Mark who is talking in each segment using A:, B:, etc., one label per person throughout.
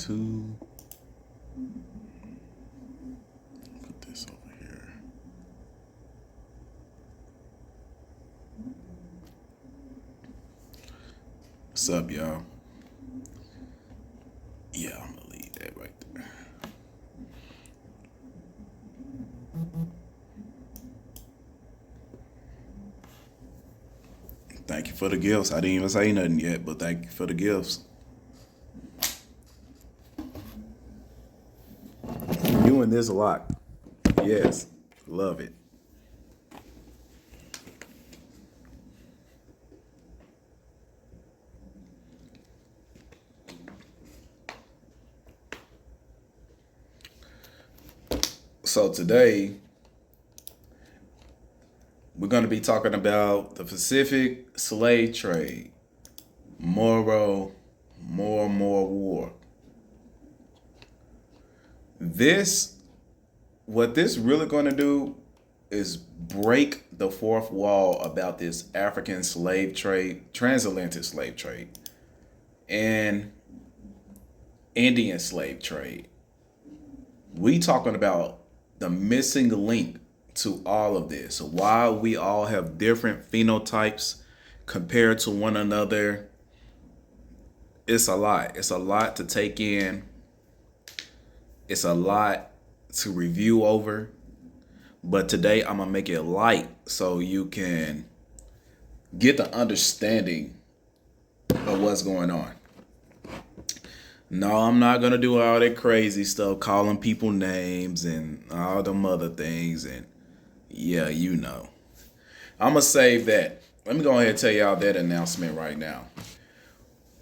A: 2. Put this over here. What's up, y'all? Yeah, I'm gonna leave that right there. Thank you for the gifts. I didn't even say nothing yet, but thank you for the gifts. Doing this a lot. Yes, love it. So today we're going to be talking about the Pacific slave trade. More war. What this really going to do is break the fourth wall about this African slave trade, transatlantic slave trade, and Indian slave trade. We talking about the missing link to all of this. Why we all have different phenotypes compared to one another. It's a lot. It's a lot to take in. It's a lot to review over. But today I'm going to make it light so you can get the understanding of what's going on. No, I'm not going to do all that crazy stuff, calling people names and all them other things. And yeah, you know. I'm going to save that. Let me go ahead and tell y'all that announcement right now.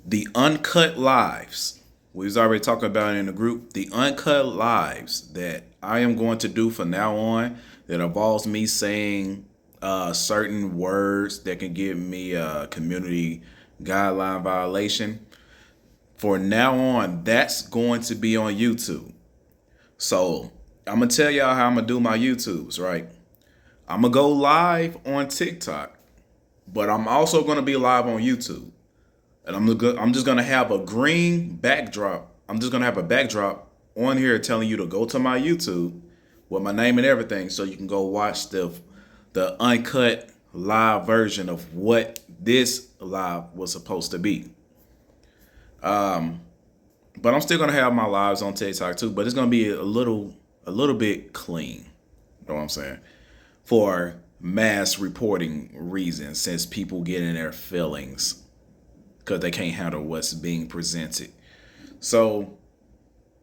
A: The uncut lives, we was already talking about it in the group, the uncut lives that I am going to do from now on that involves me saying certain words that can give me a community guideline violation. For now on, that's going to be on YouTube. So I'm going to tell y'all how I'm going to do my YouTubes, right? I'm going to go live on TikTok, but I'm also going to be live on YouTube. And I'm just going to have a green backdrop. I'm just going to have a backdrop on here telling you to go to my YouTube with my name and everything so you can go watch the uncut live version of what this live was supposed to be. But I'm still going to have my lives on TikTok too, but it's going to be a little bit clean. You know what I'm saying? For mass reporting reasons, since people get in their feelings because they can't handle what's being presented. So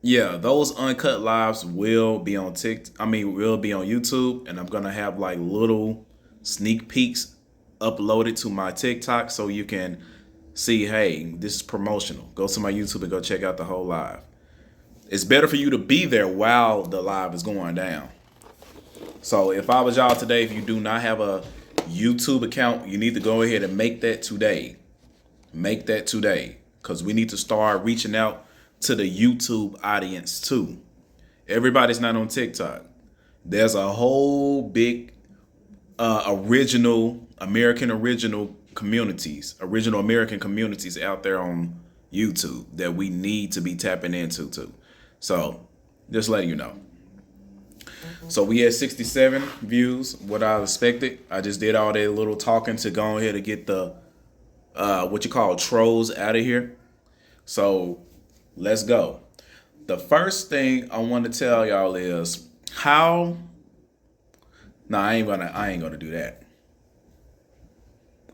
A: yeah, those uncut lives will be on will be on YouTube, and I'm gonna have like little sneak peeks uploaded to my TikTok so you can see, hey, this is promotional. Go to my YouTube and go check out the whole live. It's better for you to be there while the live is going down. So if I was y'all today, if you do not have a YouTube account, you need to go ahead and make that today. Make that today, because we need to start reaching out to the YouTube audience too. Everybody's not on TikTok. There's a whole big original American communities out there on YouTube that we need to be tapping into too. So just letting you know. So we had 67 views, what I expected. I just did all that little talking to go ahead and get the what you call trolls out of here. So let's go. The first thing I want to tell y'all is how. No, I ain't gonna do that.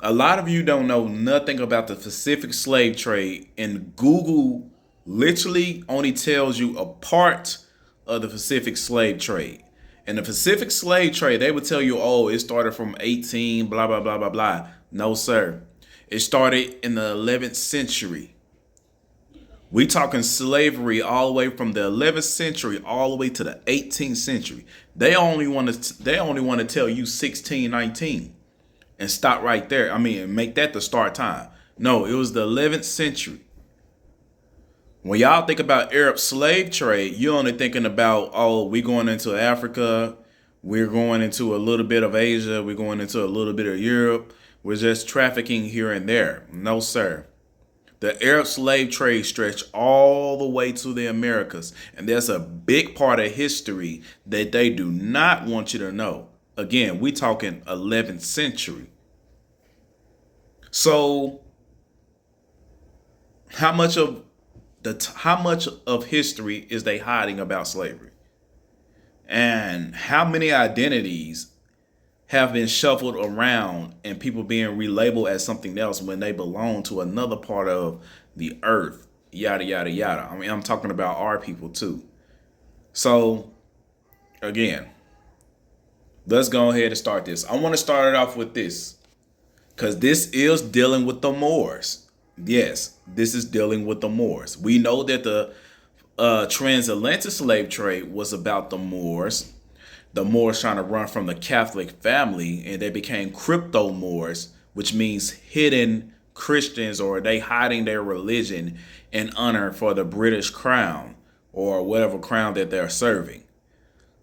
A: A lot of you don't know nothing about the Pacific slave trade, and Google literally only tells you a part of the Pacific slave trade. And the Pacific slave trade, they would tell you, oh, it started from 18, blah, blah, blah, blah, blah. No, sir. It started in the 11th century. We talking slavery all the way from the 11th century all the way to the 18th century. They only want to tell you 1619 and stop right there. I mean, make that the start time. No, it was the 11th century. When y'all think about Arab slave trade, you're only thinking about, oh, we're going into Africa, we're going into a little bit of Asia, we're going into a little bit of Europe. We're just trafficking here and there. No, sir. The Arab slave trade stretched all the way to the Americas, and there's a big part of history that they do not want you to know. Again, we talking 11th century. So, how much of history is they hiding about slavery? And how many identities have been shuffled around and people being relabeled as something else when they belong to another part of the earth, yada, yada, yada. I mean, I'm talking about our people too. So again, let's go ahead and start this. I want to start it off with this because this is dealing with the Moors. Yes, this is dealing with the Moors. We know that the transatlantic slave trade was about the Moors. The Moors trying to run from the Catholic family, and they became crypto Moors, which means hidden Christians, or they hiding their religion in honor for the British crown or whatever crown that they're serving.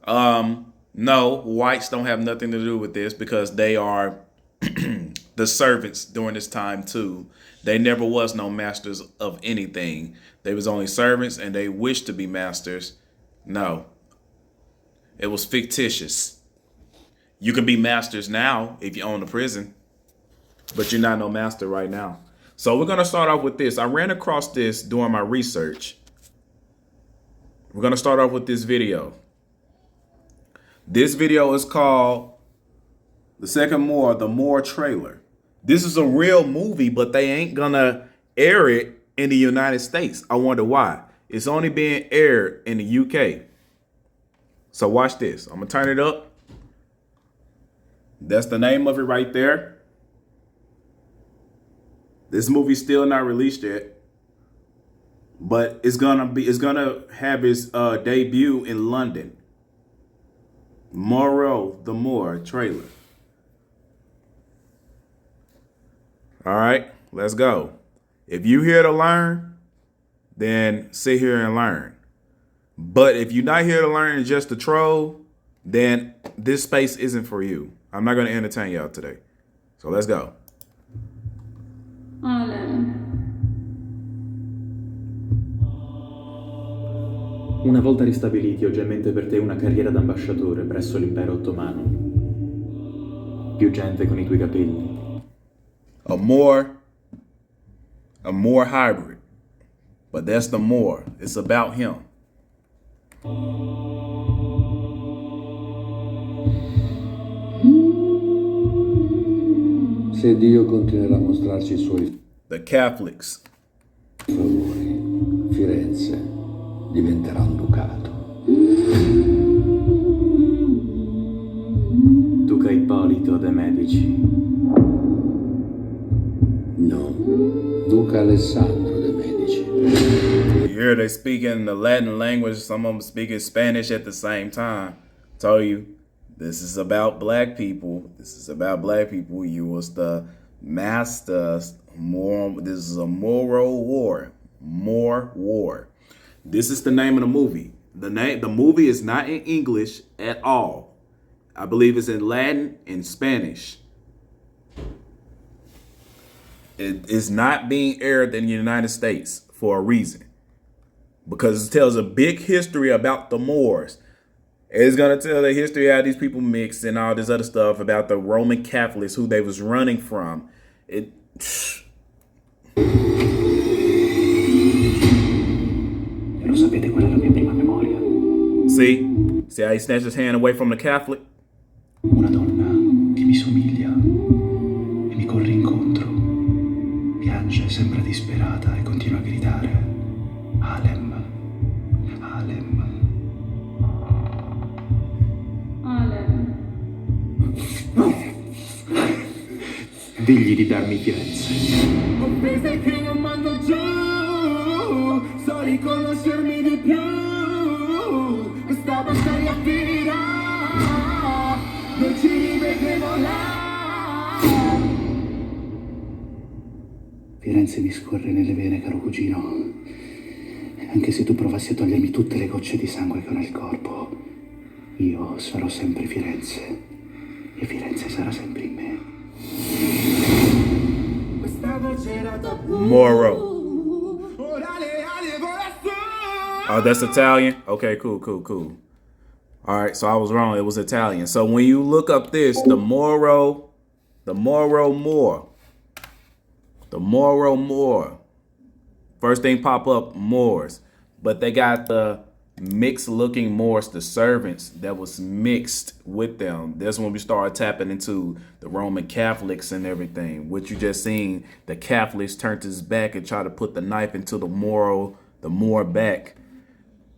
A: No, whites don't have nothing to do with this because they are the servants during this time too. They never was no masters of anything. They was only servants, and they wished to be masters. No. It was fictitious. You can be masters now if you own a prison, but you're not no master right now. So we're going to start off with this. I ran across this during my research. We're going to start off with this video. This video is called The Second Moor, the Moor Trailer. This is a real movie, but they ain't going to air it in the United States. I wonder why. It's only being aired in the UK. So watch this. I'm going to turn it up. That's the name of it right there. This movie's still not released yet, but it's gonna have its debut in London. Moreau, the Moor trailer. All right, let's go. If you here to learn, then sit here and learn. But if you're not here to learn and just to troll, then this space isn't for you. I'm not going to entertain y'all today. So let's go.
B: Una volta ristabiliti ho già in mente per te una carriera d'ambasciatore presso l'impero ottomano. Più gente con I tuoi capelli.
A: A Moor hybrid. But that's the Moor. It's about him.
C: Se Dio continuerà a mostrarci I suoi
A: The Catholics.
C: favori, Firenze diventerà un ducato.
B: Duca Ippolito de' Medici.
C: No, Duca Alessandro de' Medici.
A: You hear they speaking the Latin language, some of them speaking Spanish at the same time. Told you, this is about black people. This is about black people. You was the masters. This is a moral war. More war. This is the name of the movie. The movie is not in English at all. I believe it's in Latin and Spanish. It is not being aired in the United States for a reason. Because it tells a big history about the Moors. It's going to tell the history of how these people mixed and all this other stuff about the Roman Catholics, who they was running from.
B: Lo sapete qual è la mia prima memoria?
A: See how he snatched his hand away from the Catholic?
B: Una donna che mi somiglia e mi corre incontro. Piange, sembra disperata e continua a gridare: Alem, Alem.
D: Alem.
B: Digli di darmi Firenze.
E: Offese che non mando giù, so riconoscermi di più. Questa battaglia finirà, noi ci rivedremo là.
B: Firenze mi scorre nelle vene, caro cugino. Anche se tu provassi a togliermi tutte le gocce di sangue che ho nel corpo, io sarò sempre Firenze. E Firenze sarà sempre in me.
E: Questa voce era tabù.
A: Moro. Oh, that's Italian? Okay, cool, cool, cool. All right, so I was wrong. It was Italian. So when you look up this, the Moro Moor. First thing pop up, Moors. But they got the mixed looking Moors, the servants that was mixed with them. That's when we started tapping into the Roman Catholics and everything. What you just seen, the Catholics turned his back and tried to put the knife into the Moor back.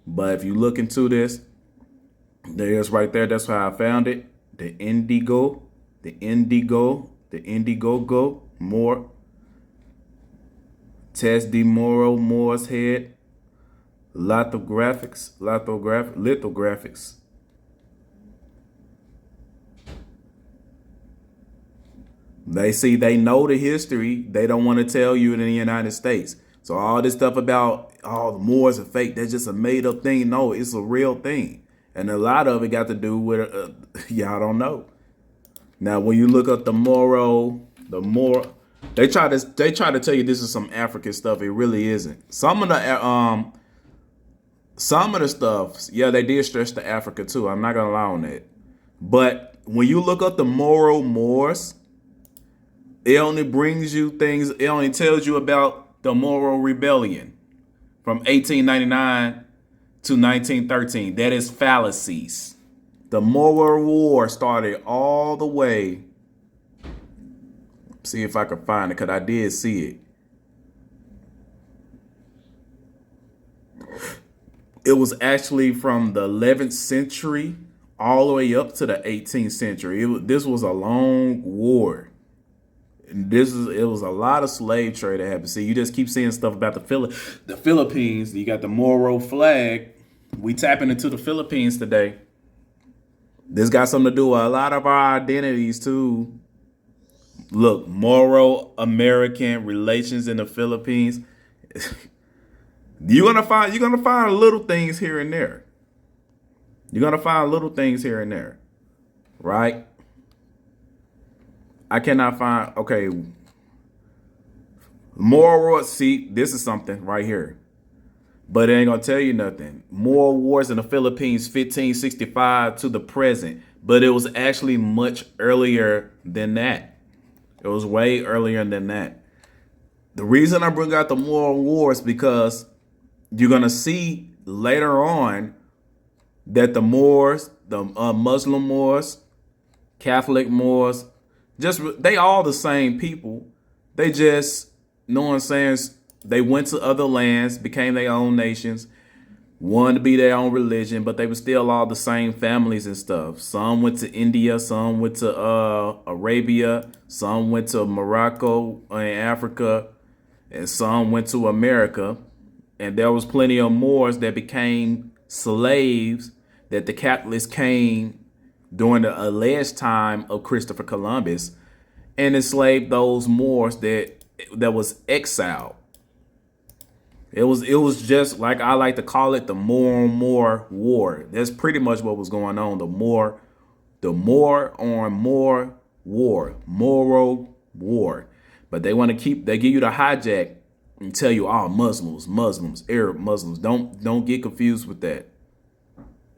A: But if you look into this, there's right there. That's how I found it. The Indigo Moor. Test de Moro Moor's head. Lithographics. They know the history. They don't want to tell you in the United States. So all this stuff about the Moors are fake, that's just a made up thing. No, it's a real thing. And a lot of it got to do with, y'all don't know. Now, when you look up the Moor, they try to tell you this is some African stuff. It really isn't. Some of the stuff, yeah, they did stress to Africa too. I'm not gonna lie on that. But when you look up the Moors, it only brings you things. It only tells you about the Moro Rebellion from 1899 to 1913. That is fallacies. The Moro War started all the way. See if I can find it, because I did see it. It was actually from the 11th century all the way up to the 18th century. This was a long war. And it was a lot of slave trade that happened. See, you just keep seeing stuff about the Philippines. You got the Moro flag. We tapping into the Philippines today. This got something to do with a lot of our identities too. Look, Moro-American relations in the Philippines. You're gonna find little things here and there. Right? I cannot find. Okay, Moro. See, this is something right here, but it ain't gonna tell you nothing. More wars in the Philippines, 1565 to the present, but it was actually much earlier than that. It was way earlier than that. The reason I bring out the Moro Wars because you're going to see later on that the Moors, the Muslim Moors, Catholic Moors, they all the same people. They just, you know what I'm saying, they went to other lands, became their own nations, wanted to be their own religion, but they were still all the same families and stuff. Some went to India, some went to Arabia, some went to Morocco and Africa, and some went to America. And there was plenty of Moors that became slaves that the Catholics came during the alleged time of Christopher Columbus and enslaved those Moors that was exiled. It was just like I like to call it the Moor War. That's pretty much what was going on. The Moor on Moor War, Moro War. But they give you the hijack and tell you, oh, Muslims, Arab Muslims. Don't get confused with that.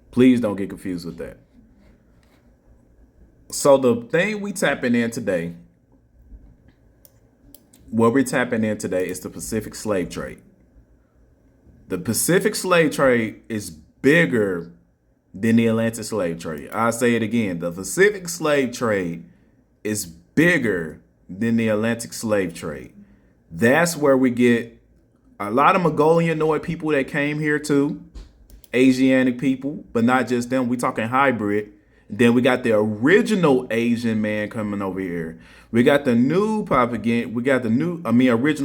A: Please don't get confused with that. So the thing we tapping in today, is the Pacific slave trade. The Pacific slave trade is bigger than the Atlantic slave trade. I'll say it again. The Pacific slave trade is bigger than the Atlantic slave trade. That's where we get a lot of Mongolianoid people that came here too. Asiatic people, but not just them. We talking hybrid. Then we got the original Asian man coming over here. We got the new original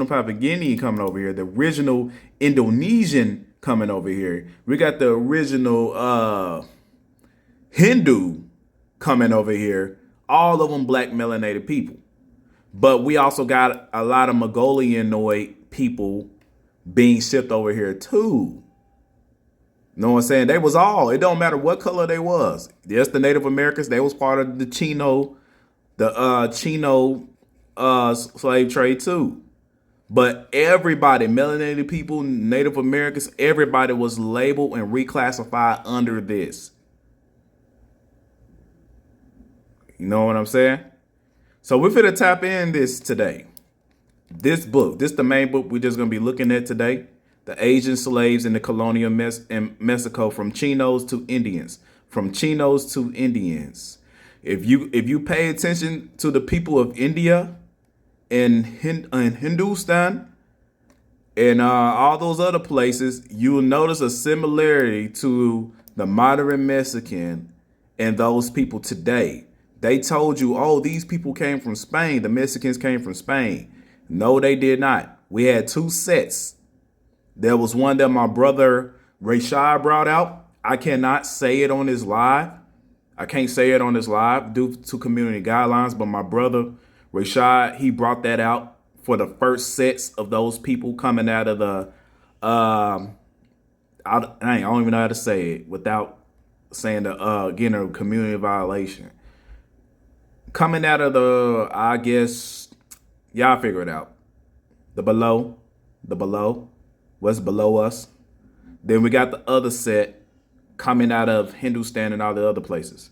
A: Papaginian coming over here. The original Indonesian coming over here. We got the original Hindu coming over here. All of them black melanated people. But we also got a lot of Mongolianoid people being shipped over here too. Know what I'm saying? They was all, it don't matter what color they was. Yes, the Native Americans, they was part of the Chino slave trade too. But everybody, melanated people, Native Americans, everybody was labeled and reclassified under this. You know what I'm saying? So we're finna tap in this today. This book, this the main book we're just gonna be looking at today. The Asian slaves in the colonial in Mexico, from Chinos to Indians. From Chinos to Indians. If you pay attention to the people of India and Hindustan and all those other places, you will notice a similarity to the modern Mexican and those people today. They told you, oh, these people came from Spain. The Mexicans came from Spain. No, they did not. We had two sets. There was one that my brother Rashad brought out. I cannot say it on his live. I can't say it on his live due to community guidelines, but my brother Rashad, he brought that out for the first sets of those people coming out of the, I don't even know how to say it without saying getting a community violation. Coming out of the, I guess, y'all figure it out. The below, what's below us. Then we got the other set coming out of Hindustan and all the other places.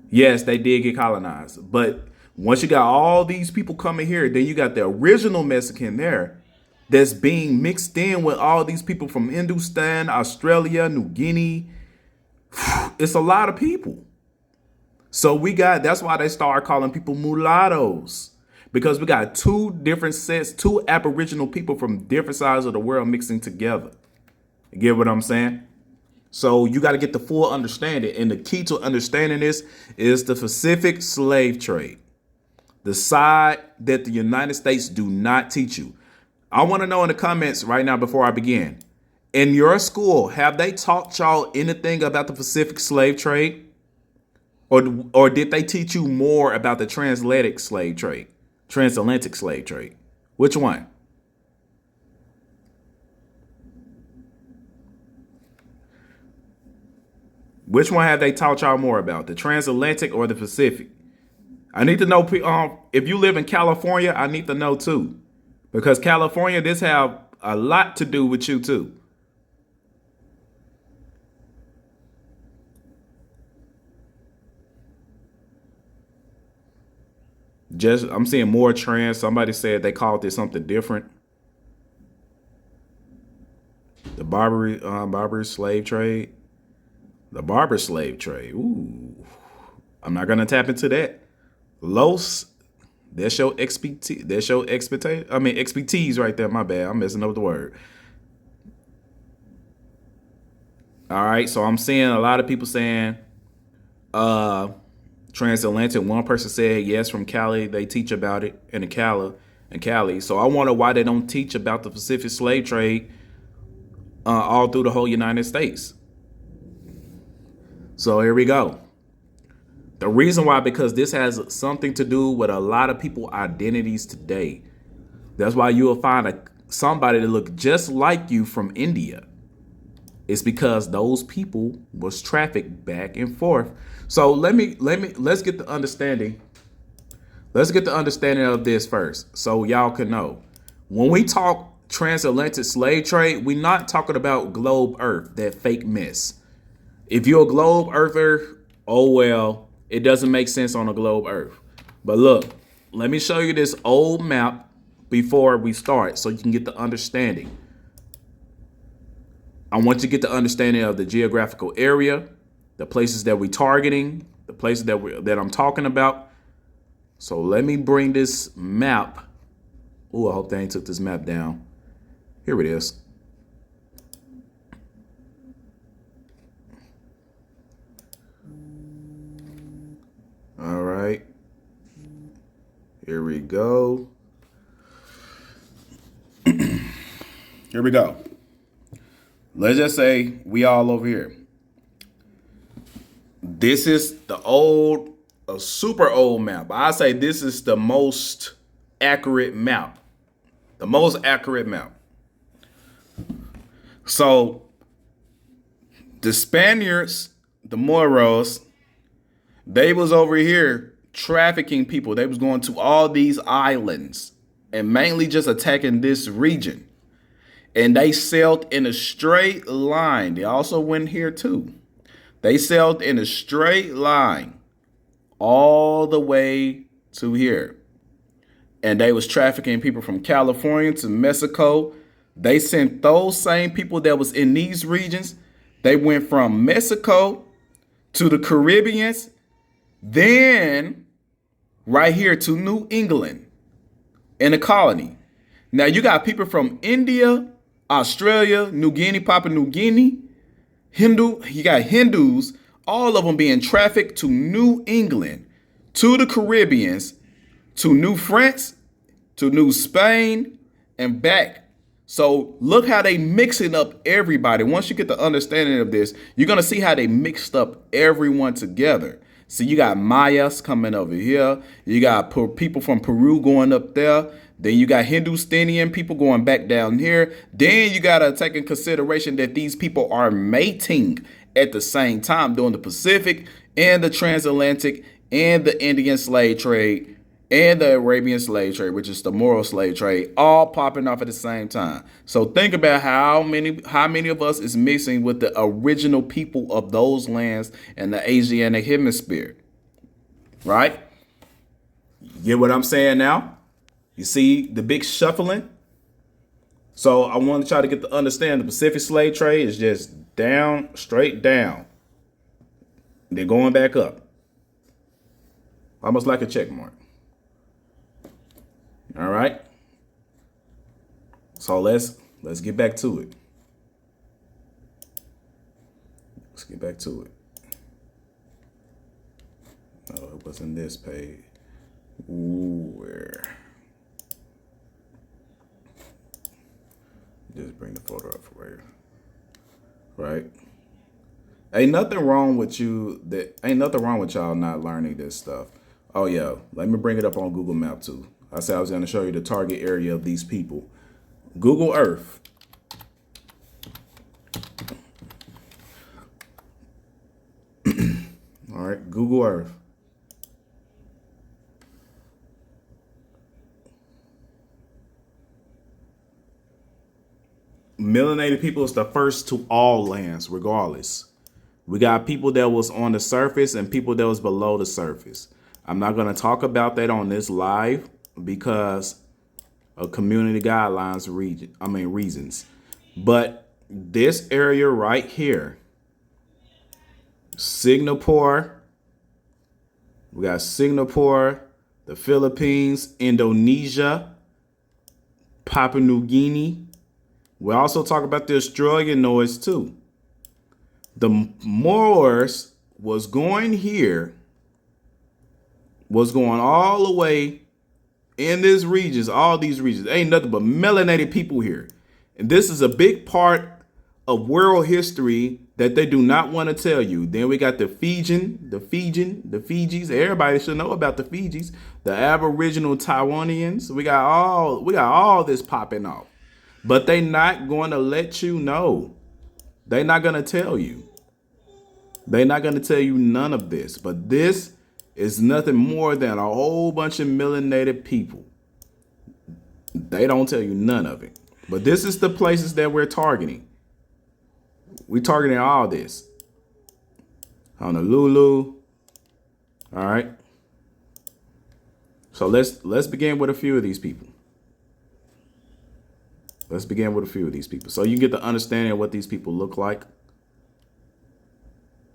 A: Yes, they did get colonized. But once you got all these people coming here, then you got the original Mexican there that's being mixed in with all these people from Hindustan, Australia, New Guinea. It's a lot of people. So that's why they start calling people mulattoes. Because we got two different sets, two Aboriginal people from different sides of the world mixing together. You get what I'm saying? So you got to get the full understanding. And the key to understanding this is the Pacific slave trade. The side that the United States do not teach you. I want to know in the comments right now before I begin. In your school, have they taught y'all anything about the Pacific slave trade? Or did they teach you more about the transatlantic slave trade? Transatlantic slave trade. Which one? Which one have they taught y'all more about? The transatlantic or the Pacific? I need to know if you live in California, I need to know too. Because California, this have a lot to do with you too. I'm seeing more trans. Somebody said they called this something different. The Barbary slave trade. The barber slave trade. Ooh. I'm not gonna tap into that. Los, that's your expertise. That's your expertise right there. My bad. I'm messing up the word. All right. So I'm seeing a lot of people saying transatlantic. One person said yes, from Cali. They teach about it in Cali. So I wonder why they don't teach about the Pacific slave trade all through the whole United States. So here we go. The reason why, because this has something to do with a lot of people's identities today. That's why you will find somebody that look just like you from India. It's because those people was trafficked back and forth. So let's get the understanding. Let's get the understanding of this first, so y'all can know. When we talk transatlantic slave trade, we're not talking about globe Earth, that fake mess. If you're a globe earther, oh well, it doesn't make sense on a globe Earth. But look, let me show you this old map before we start so you can get the understanding. I want you to get the understanding of the geographical area, the places that we're targeting, the places that I'm talking about. So let me bring this map. Oh, I hope they ain't took this map down. Here it is. All right. Here we go. Here we go. Let's just say we all over here. This is a super old map. I say this is the most accurate map. The most accurate map. So the Spaniards, the Moros, they was over here trafficking people. They was going to all these islands and mainly just attacking this region. And they sailed in a straight line. They also went here too. They sailed in a straight line all the way to here. And they was trafficking people from California to Mexico. They sent those same people that was in these regions. They went from Mexico to the Caribbeans, then right here to New England in a colony. Now you got people from India, Australia, New Guinea, Papua New Guinea, you got Hindus, all of them being trafficked to New England, to the Caribbeans, to New France, to New Spain, and back. So look how they mixing up everybody. Once you get the understanding of this, you're going to see how they mixed up everyone together. So you got Mayas coming over here. You got people from Peru going up there. Then you got Hindustanian people going back down here. Then you got to take in consideration that these people are mating at the same time during the Pacific and the transatlantic and the Indian slave trade and the Arabian slave trade, which is the moral slave trade, all popping off at the same time. So think about how many of us is mixing with the original people of those lands and the Asiatic hemisphere, right? You get what I'm saying now? You see the big shuffling? So I want to try to get to understand the Pacific slave trade is just down, straight down. They're going back up. Almost like a check mark. All right. So let's get back to it. Let's get back to it. Oh, it wasn't this page. Ooh, where? Just bring the photo up for you. Right? Ain't nothing wrong with y'all not learning this stuff. Oh yeah, let me bring it up on Google Map too. I said I was going to show you the target area of these people. Google Earth. All right, Google Earth. Melanated people is the first to all lands, regardless. We got people that was on the surface and people that was below the surface. I'm not going to talk about that on this live because of community guidelines reasons. But this area right here, Singapore, we got Singapore, the Philippines, Indonesia, Papua New Guinea. We also talk about the Australian noise too. The Moors was going here, was going all the way in this regions, all these regions. Ain't nothing but melanated people here. And this is a big part of world history that they do not want to tell you. Then we got the Fijis. Everybody should know about the Fijis, the Aboriginal Taiwanians. We got all this popping off. But they not going to let you know. They're not going to tell you. They're not going to tell you none of this. But this is nothing more than a whole bunch of melanated people. They don't tell you none of it. But this is the places that we're targeting. We're targeting all this. Honolulu. All right. So let's begin with a few of these people. Let's begin with a few of these people. So you get the understanding of what these people look like.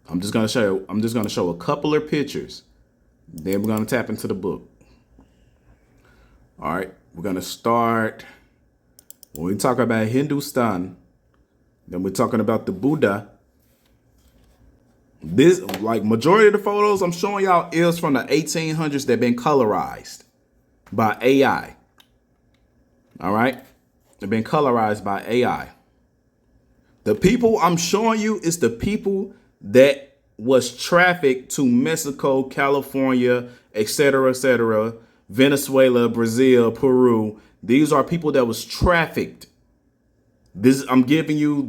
A: I'm just gonna show a couple of pictures. Then we're gonna tap into the book. All right, we're gonna start when we talk about Hindustan. Then we're talking about the Buddha. This, like majority of the photos I'm showing y'all is from the 1800s that been colorized by AI. All right. They've been colorized by AI. The people I'm showing you is the people that was trafficked to Mexico, California, etc., Venezuela, Brazil, Peru. These are people that was trafficked. I'm giving you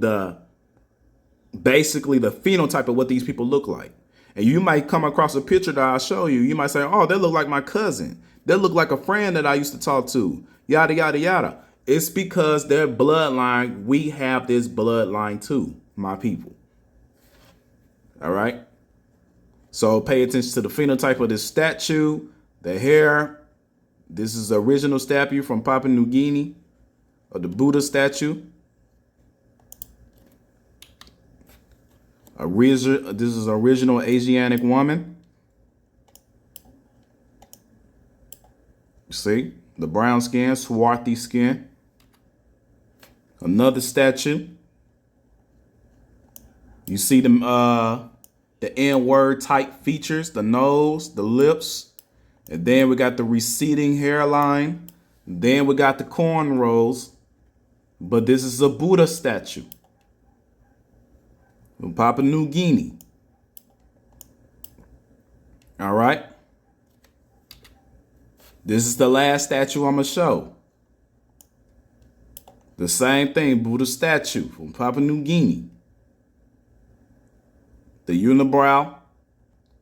A: basically the phenotype of what these people look like. And you might come across a picture that I'll show you. You might say, oh, they look like my cousin. They look like a friend that I used to talk to. yada, yada, yada. It's because their bloodline, we have this bloodline too, my people. All right. So pay attention to the phenotype of this statue, the hair. This is the original statue from Papua New Guinea, of the Buddha statue. This is original Asiatic woman. See, the brown skin, swarthy skin. Another statue. You see the N-word type features, the nose, the lips, and then we got the receding hairline. Then we got the cornrows. But this is a Buddha statue from Papua New Guinea. All right. This is the last statue I'm going to show. The same thing, Buddha statue from Papua New Guinea. The unibrow,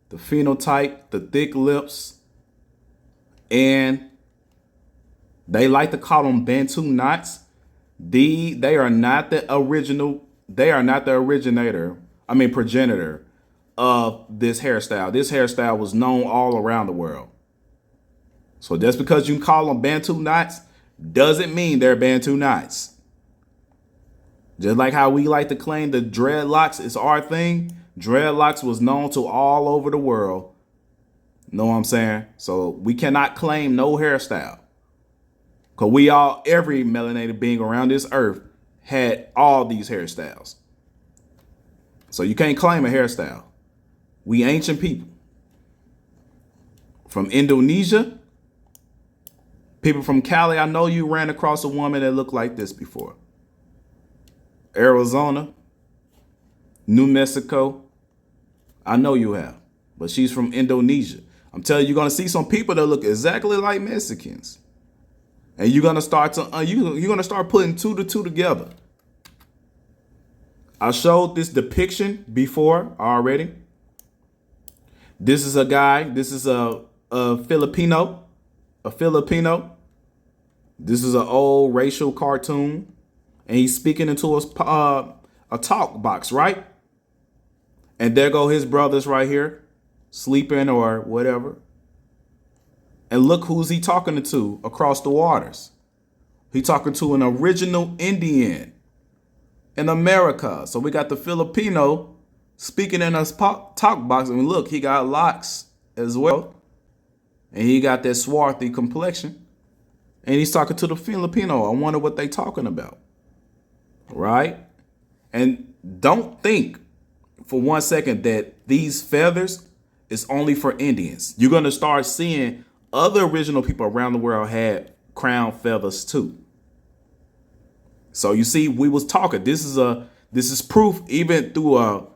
A: the phenotype, the thick lips, and they like to call them Bantu knots. They are not the original. They are not the progenitor of this hairstyle. This hairstyle was known all around the world. So just because you call them Bantu knots doesn't mean they're Bantu knots. Just like how we like to claim the dreadlocks is our thing. Dreadlocks was known to all over the world. Know what I'm saying? So we cannot claim no hairstyle. Because every melanated being around this earth had all these hairstyles. So you can't claim a hairstyle. We ancient people. From Indonesia, people from Cali, I know you ran across a woman that looked like this before. Arizona, New Mexico, I know you have. But she's from Indonesia. I'm telling you, you're going to see some people that look exactly like Mexicans. And you're gonna start putting two to two together. I showed this depiction before already. This is a guy. This is a Filipino. A Filipino. This is an old racial cartoon, and he's speaking into a talk box, right? And there go his brothers right here, sleeping or whatever. And look who's he talking to across the waters. He talking to an original Indian in America. So we got the Filipino speaking in a talk box. And look, he got locks as well. And he got that swarthy complexion. And he's talking to the Filipino. I wonder what they talking about. Right? And don't think for 1 second that these feathers is only for Indians. You're going to start seeing other original people around the world had crown feathers too. So you see, we was talking. This is proof, even through a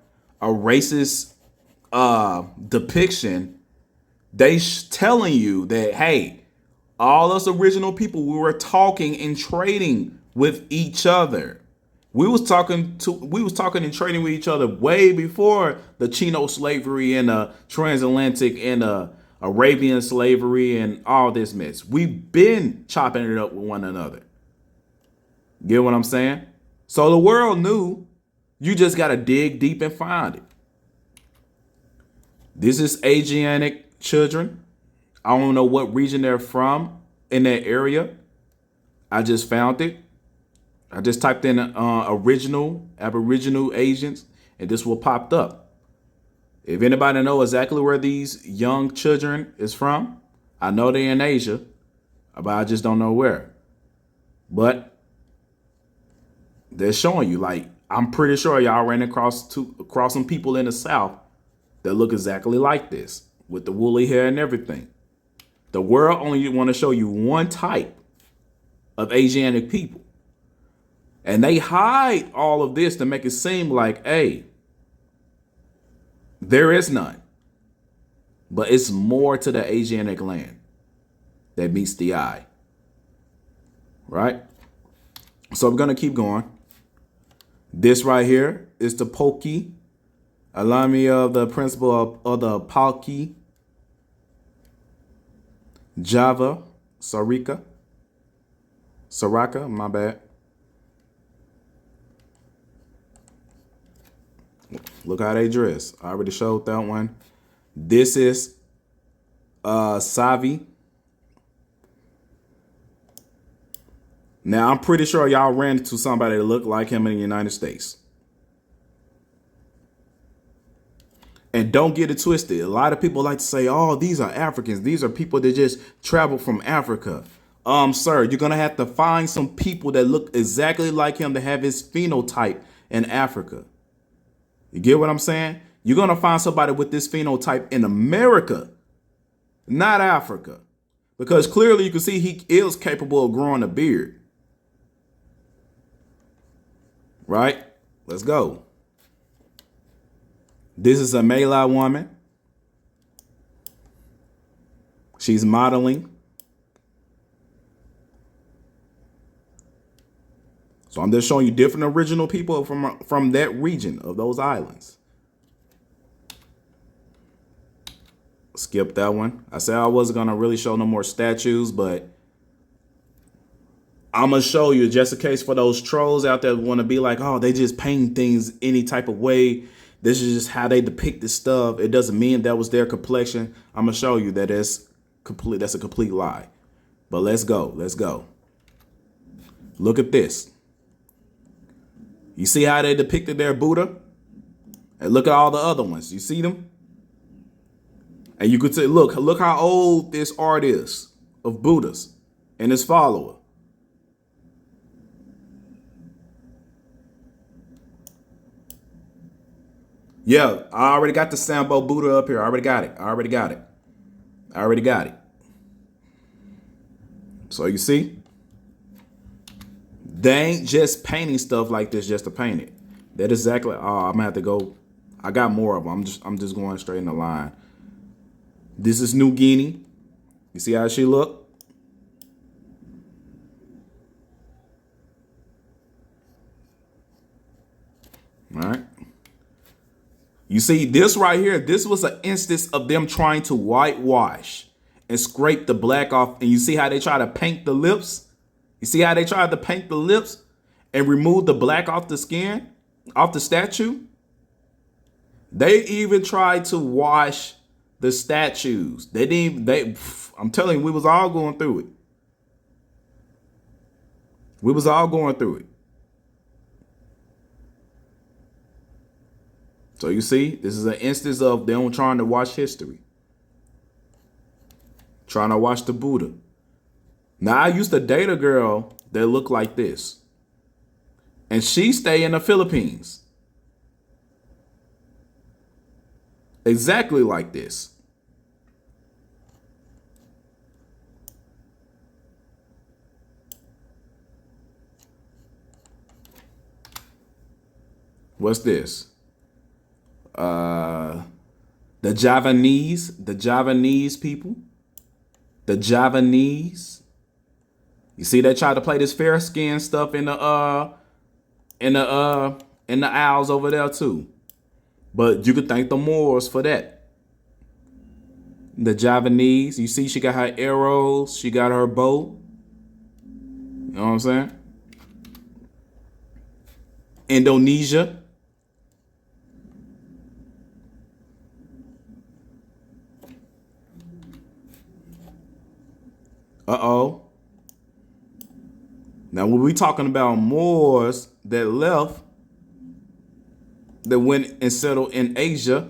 A: racist depiction. They telling you that, hey, all us original people, we were talking and trading with each other. We was talking and trading with each other way before the Chino slavery and the transatlantic and Arabian slavery and all this mess. We've been chopping it up with one another. Get what I'm saying? So the world knew. You just got to dig deep and find it. This is Asiatic children. I don't know what region they're from in that area. I just found it. I just typed in original Aboriginal Asians, and this will popped up. If anybody know exactly where these young children is from, I know they're in Asia, but I just don't know where. But they're showing you, like, I'm pretty sure y'all ran across some people in the South that look exactly like this with the woolly hair and everything. The world only want to show you one type of Asiatic people. And they hide all of this to make it seem like, hey, there is none. But it's more to the Asiatic land that meets the eye. Right? So we're going to keep going. This right here is the Poki. Allow me of the principle of the Palki. Java, Sarika. Soraka, my bad. Look how they dress. I already showed that one. This is Savi. Now, I'm pretty sure y'all ran into somebody that looked like him in the United States. And don't get it twisted. A lot of people like to say, oh, these are Africans. These are people that just traveled from Africa. Sir, you're going to have to find some people that look exactly like him to have his phenotype in Africa. You get what I'm saying? You're going to find somebody with this phenotype in America, not Africa. Because clearly you can see he is capable of growing a beard. Right? Let's go. This is a Malay woman. She's modeling. So I'm just showing you different original people from that region of those islands. Skip that one. I said I wasn't going to really show no more statues, but I'm going to show you just in case for those trolls out there who want to be like, oh, they just paint things any type of way. This is just how they depict this stuff. It doesn't mean that was their complexion. I'm going to show you that that's a complete lie. But let's go. Let's go. Look at this. You see how they depicted their Buddha? And look at all the other ones. You see them? And you could say, look how old this art is of Buddhas and his follower. Yeah, I already got the Sambo Buddha up here. I already got it. So you see? They ain't just painting stuff like this just to paint it. That is exactly. I'm gonna have to go. I got more of them. I'm just going straight in the line. This is New Guinea. You see how she look? All right. You see this right here. This was an instance of them trying to whitewash and scrape the black off. And you see how they try to paint the lips? You see how they tried to paint the lips and remove the black off the skin, off the statue? They even tried to wash the statues. I'm telling you, we was all going through it. So you see, this is an instance of them trying to watch history. Trying to watch the Buddha. Now, I used to date a girl that looked like this. And she stayed in the Philippines. Exactly like this. What's this? The Javanese people. The Javanese. You see, they tried to play this fair skin stuff in the Isles over there too. But you could thank the Moors for that. The Javanese, you see, she got her arrows, she got her bow. You know what I'm saying? Indonesia. Uh-oh. Now, when we talking about Moors that left, that went and settled in Asia,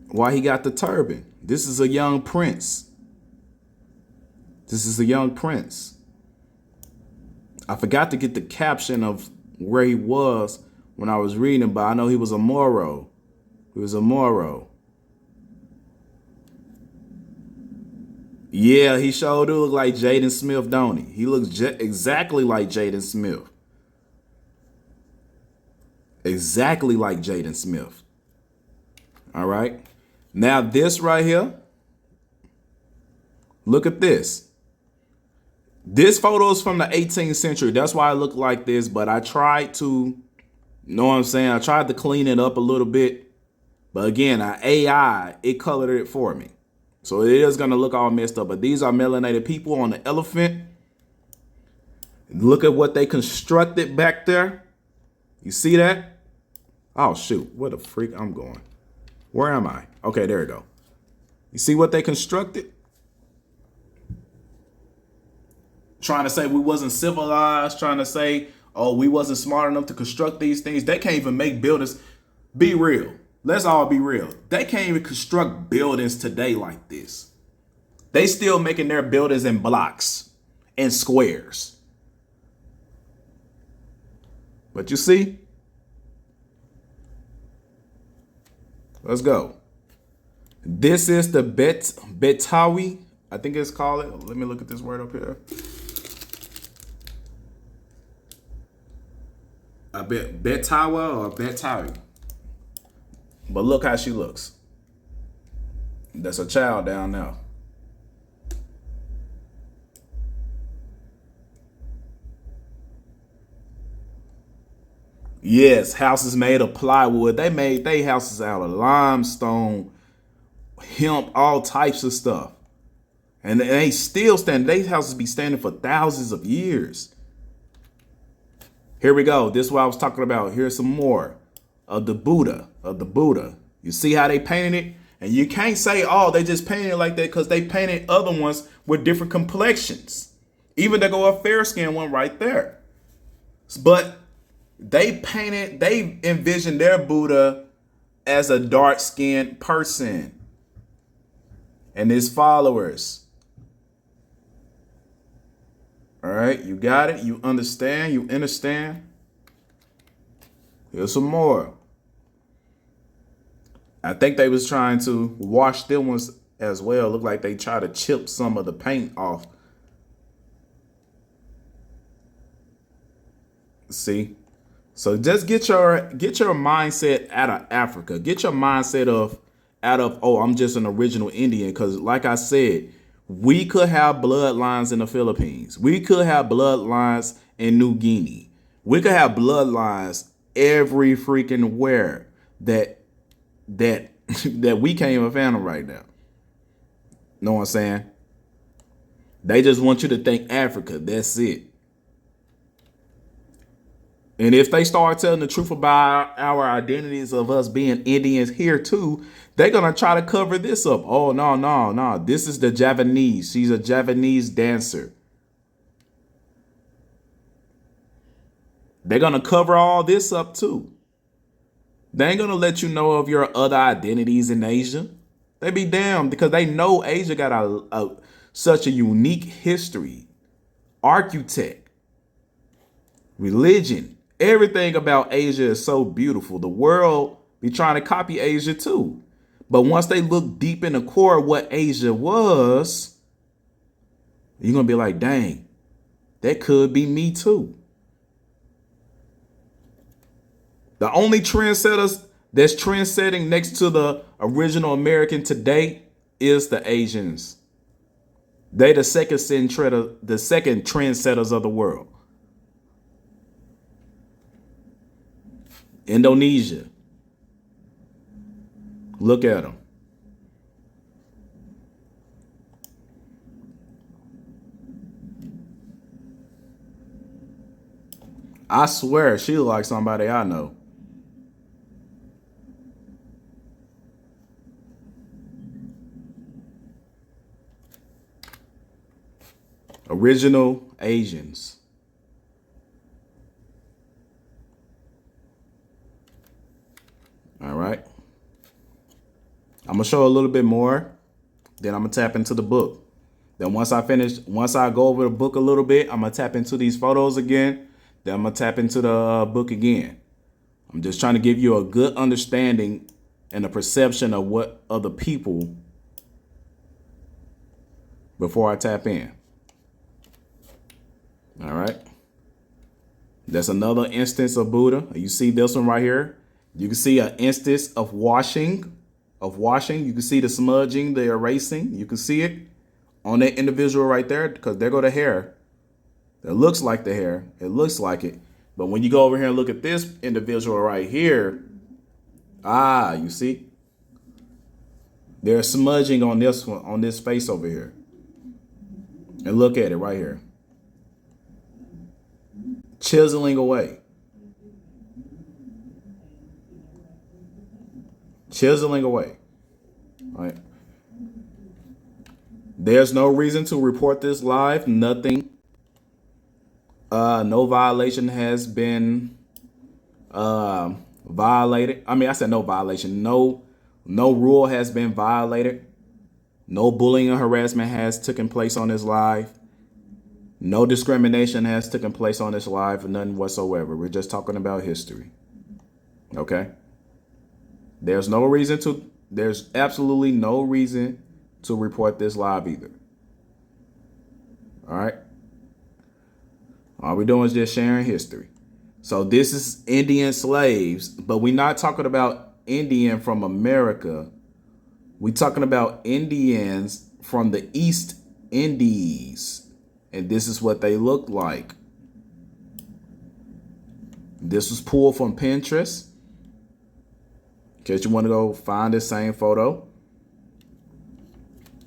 A: why he got the turban? This is a young prince. I forgot to get the caption of where he was when I was reading, but I know he was a Moro. Yeah, he sure do look like Jaden Smith, don't he? He looks exactly like Jaden Smith. Exactly like Jaden Smith. All right. Now this right here. Look at this. This photo is from the 18th century. That's why I look like this. But I tried to, you know what I'm saying? I tried to clean it up a little bit. But again, AI, it colored it for me. So it is going to look all messed up. But these are melanated people on the elephant. Look at what they constructed back there. You see that? Oh, shoot. What the freak I'm going. Where am I? Okay, there we go. You see what they constructed? Trying to say we wasn't civilized, trying to say, oh, we wasn't smart enough to construct these things. They can't even make buildings. Be real. Let's all be real. They can't even construct buildings today like this. They still making their buildings in blocks and squares. But you see, let's go. This is the Betawi, I think it's called. Let me look at this word up here. A Betawa or Betawi. But look how she looks. That's a child down there. Yes, houses made of plywood. They made their houses out of limestone, hemp, all types of stuff. And they still stand. These houses be standing for thousands of years. Here we go. This is what I was talking about. Here's some more of the Buddha, You see how they painted it? And you can't say, oh, they just painted it like that, because they painted other ones with different complexions. Even they go a fair skin one right there. But they envisioned their Buddha as a dark-skinned person and his followers. All right, you got it? You understand? You understand? Here's some more. I think they was trying to wash them ones as well. Look like they try to chip some of the paint off. See? So just get your mindset out of Africa. Get your mindset out of, oh, I'm just an original Indian. Because like I said, we could have bloodlines in the Philippines. We could have bloodlines in New Guinea. We could have bloodlines every freaking where that we can't even fathom right now. Know what I'm saying? They just want you to think Africa. That's it. And if they start telling the truth about our identities of us being Indians here too, they're going to try to cover this up. Oh, no. This is the Javanese. She's a Javanese dancer. They're going to cover all this up too. They ain't going to let you know of your other identities in Asia. They be damned, because they know Asia got such a unique history, architect, religion. Everything about Asia is so beautiful. The world be trying to copy Asia too. But once they look deep in the core of what Asia was, you're going to be like, dang, that could be me too. The only trendsetters that's trendsetting next to the original American today is the Asians. They the second trendsetters of the world. Indonesia. Look at them. I swear she look like somebody I know. Original Asians. All right. I'm going to show a little bit more. Then I'm going to tap into the book. Then once I go over the book a little bit, I'm going to tap into these photos again. Then I'm going to tap into the book again. I'm just trying to give you a good understanding and a perception of what other people before I tap in. All right. That's another instance of Buddha. You see this one right here. You can see an instance of washing. You can see the smudging, the erasing. You can see it on that individual right there, because there go the hair. That looks like the hair. It looks like it. But when you go over here and look at this individual right here, you see? There's smudging on this one, on this face over here. And look at it right here. chiseling away. Chiseling away. All right. There's no reason to report this live. Nothing. No violation has been violated. I mean, I said no violation. No rule has been violated. No bullying or harassment has taken place on this live. No discrimination has taken place on this live, none whatsoever. We're just talking about history. Okay? There's absolutely no reason to report this live either. All right? All we're doing is just sharing history. So this is Indian slaves, but we're not talking about Indian from America. We're talking about Indians from the East Indies. And this is what they looked like. This was pulled from Pinterest. In case you want to go find this same photo.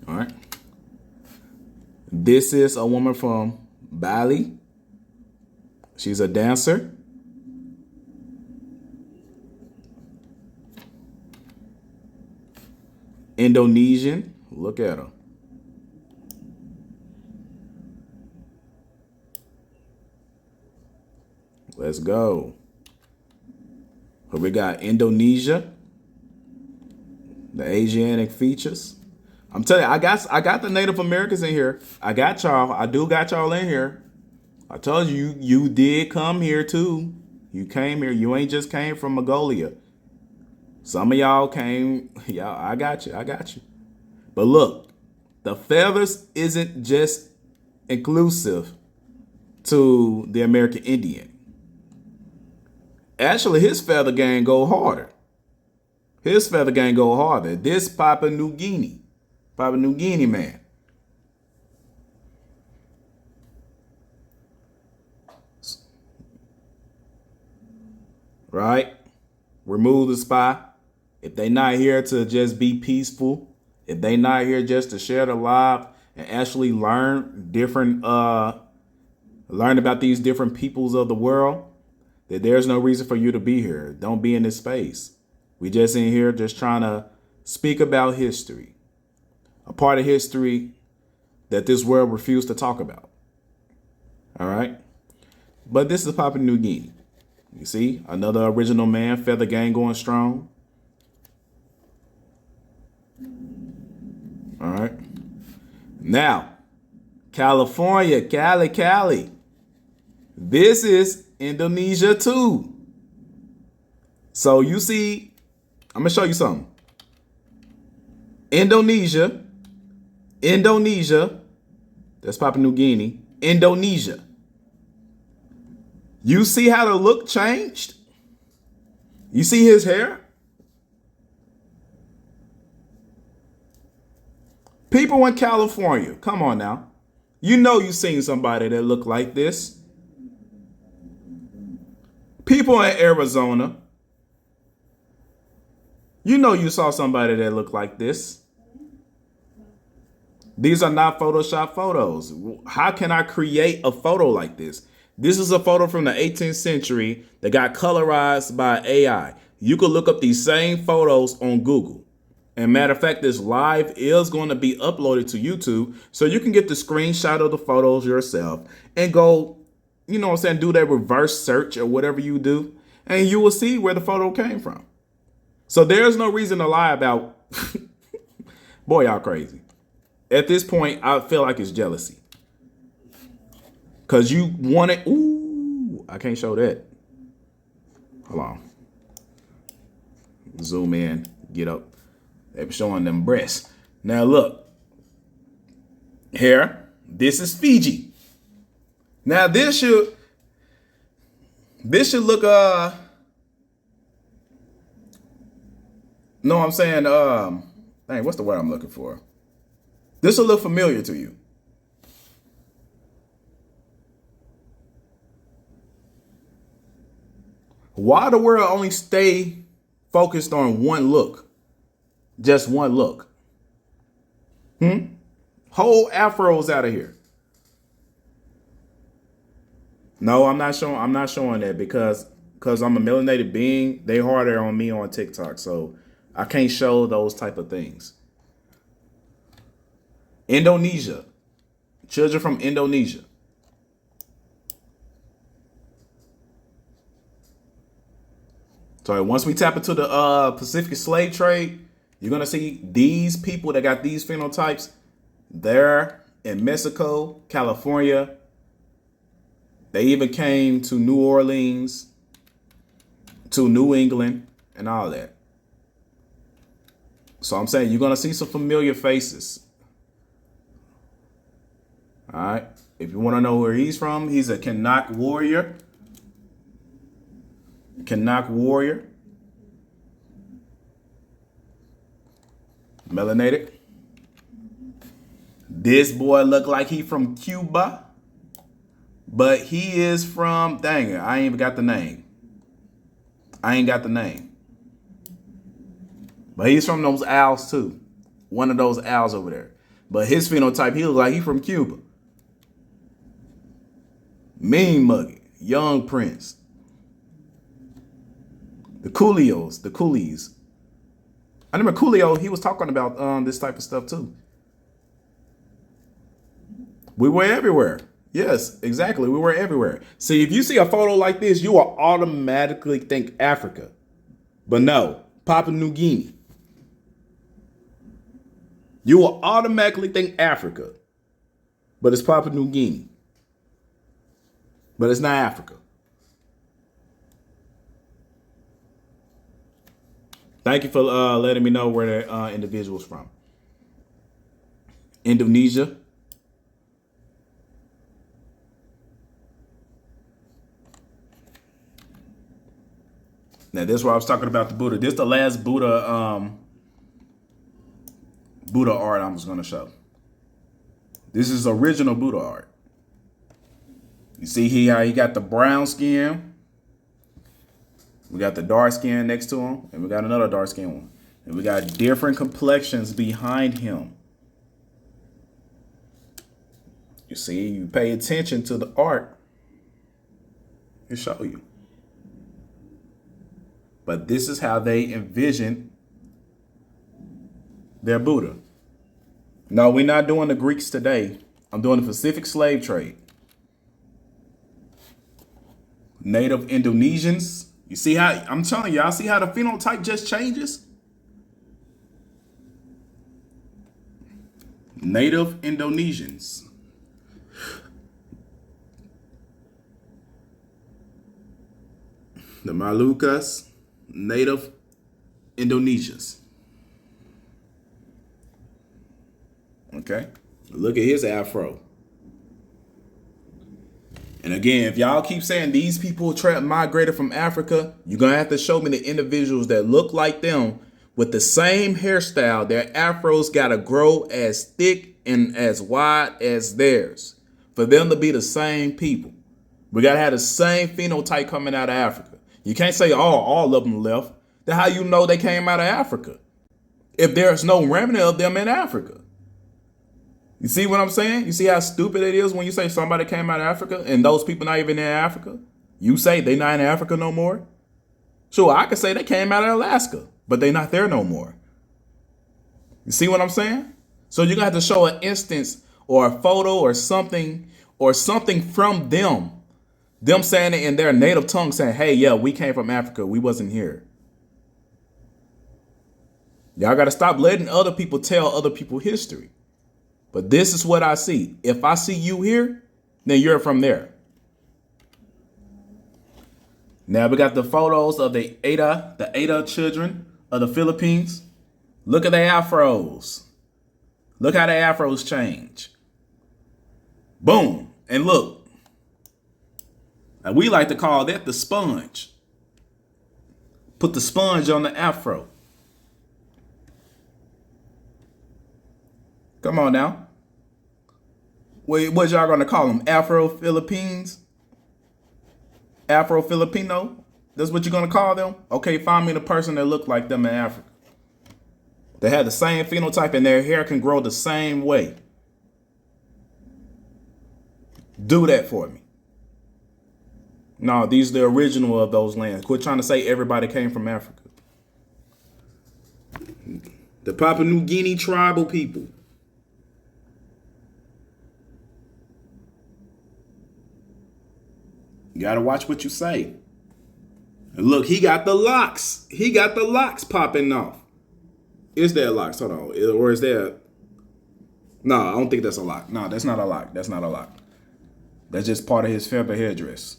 A: All right. This is a woman from Bali. She's a dancer. Indonesian. Look at her. Let's go. So we got Indonesia, the Asiatic features. I'm telling you, I got the Native Americans in here. I got y'all. I do got y'all in here. I told you, you did come here too. You came here. You ain't just came from Mongolia. Some of y'all came. Y'all, I got you. I got you. But look, the feathers isn't just inclusive to the American Indian. Actually, his feather gang go harder. His feather gang go harder. This Papua New Guinea man. Right? Remove the spy. If they not here to just be peaceful, if they not here just to share the live and actually learn about these different peoples of the world, that there's no reason for you to be here. Don't be in this space. We just in here just trying to speak about history. A part of history that this world refused to talk about. All right? But this is Papua New Guinea. You see, another original man, feather gang going strong. All right. Now, California, Cali. This is Indonesia too. So you see, I'm gonna show you something. Indonesia, that's Papua New Guinea, Indonesia. You see how the look changed? You see his hair? People in California, come on now. You know you seen somebody that looked like this. People in Arizona, you know you saw somebody that looked like this. These are not Photoshop photos. How can I create a photo like this? This is a photo from the 18th century that got colorized by AI. You could look up these same photos on Google. And matter of fact, this live is going to be uploaded to YouTube, so you can get the screenshot of the photos yourself and go, you know what I'm saying, do that reverse search or whatever you do, and you will see where the photo came from. So there's no reason to lie about, boy, y'all crazy. At this point, I feel like it's jealousy. Because you want it, ooh, I can't show that. Hold on. Zoom in, get up. They were showing them breasts. Now look, here, this is Fiji. Now this should look no, I'm saying dang, what's the word I'm looking for? This will look familiar to you. Why the world only stay focused on one look? Just one look. Whole afros out of here. No, I'm not showing. I'm not showing that because I'm a melanated being. They harder on me on TikTok, so I can't show those type of things. Indonesia, children from Indonesia. So once we tap into the Pacific slave trade, you're gonna see these people that got these phenotypes. They're in Mexico, California. They even came to New Orleans, to New England, and all that. So I'm saying you're gonna see some familiar faces. All right. If you want to know where he's from, he's a Kanak warrior. Kanak warrior. Melanated. This boy look like he from Cuba. But he is from, dang it, I ain't even got the name. But he's from those owls too. One of those owls over there. But his phenotype, he looks like he from Cuba. Mean muggy, young prince. The coolies. I remember Coolio, he was talking about this type of stuff too. We were everywhere. Yes, exactly. We were everywhere. See, if you see a photo like this, you will automatically think Africa. But no, Papua New Guinea. You will automatically think Africa. But it's Papua New Guinea. But it's not Africa. Thank you for letting me know where the individual's from. Indonesia. Now, this is where I was talking about the Buddha. This is the last Buddha Buddha art I was going to show. This is original Buddha art. You see how he got the brown skin. We got the dark skin next to him. And we got another dark skin one. And we got different complexions behind him. You see, you pay attention to the art. It show you. But this is how they envision their Buddha. No, we're not doing the Greeks today. I'm doing the Pacific slave trade. Native Indonesians. You see how, I'm telling y'all, see how the phenotype just changes? Native Indonesians. The Malukas. Native Indonesians. Okay. Look at his afro. And again, if y'all keep saying these people migrated from Africa, you're going to have to show me the individuals that look like them with the same hairstyle. Their afros got to grow as thick and as wide as theirs for them to be the same people. We got to have the same phenotype coming out of Africa. You can't say, oh, all of them left. Then how you know they came out of Africa if there's no remnant of them in Africa? You see what I'm saying? You see how stupid it is when you say somebody came out of Africa and those people not even in Africa? You say they not in Africa no more? Sure, I could say they came out of Alaska, but they not there no more. You see what I'm saying? So you're going to have to show an instance or a photo or something from them. Them saying it in their native tongue saying, hey, yeah, we came from Africa. We wasn't here. Y'all got to stop letting other people tell other people history. But this is what I see. If I see you here, then you're from there. Now we got the photos of the Ada children of the Philippines. Look at their afros. Look how their afros change. Boom. And look. And we like to call that the sponge. Put the sponge on the afro. Come on now. What y'all gonna call them? Afro-Philippines? Afro-Filipino? That's what you're gonna call them? Okay, find me the person that looked like them in Africa. They had the same phenotype and their hair can grow the same way. Do that for me. No, these are the original of those lands. Quit trying to say everybody came from Africa. The Papua New Guinea tribal people. You gotta watch what you say. And look, he got the locks. He got the locks popping off. Is there locks? Hold on. Or is there? No, I don't think that's a lock. No, that's not a lock. That's not a lock. That's just part of his feather headdress.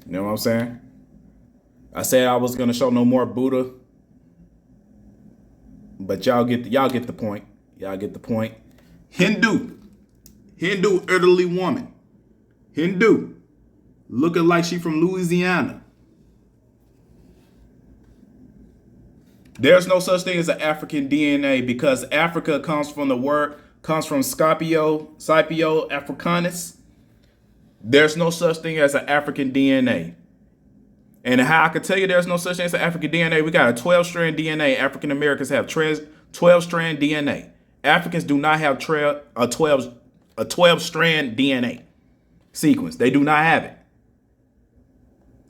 A: You know what I'm saying? I said I was gonna show no more Buddha, but y'all get the point. Y'all get the point. Hindu elderly woman. Hindu, looking like she from Louisiana. There's no such thing as an African DNA because Africa comes from Scipio Africanus. There's no such thing as an African DNA. And how I could tell you there's no such thing as an African DNA, we got a 12-strand DNA. African Americans have 12-strand DNA. Africans do not have a 12-strand DNA sequence. They do not have it.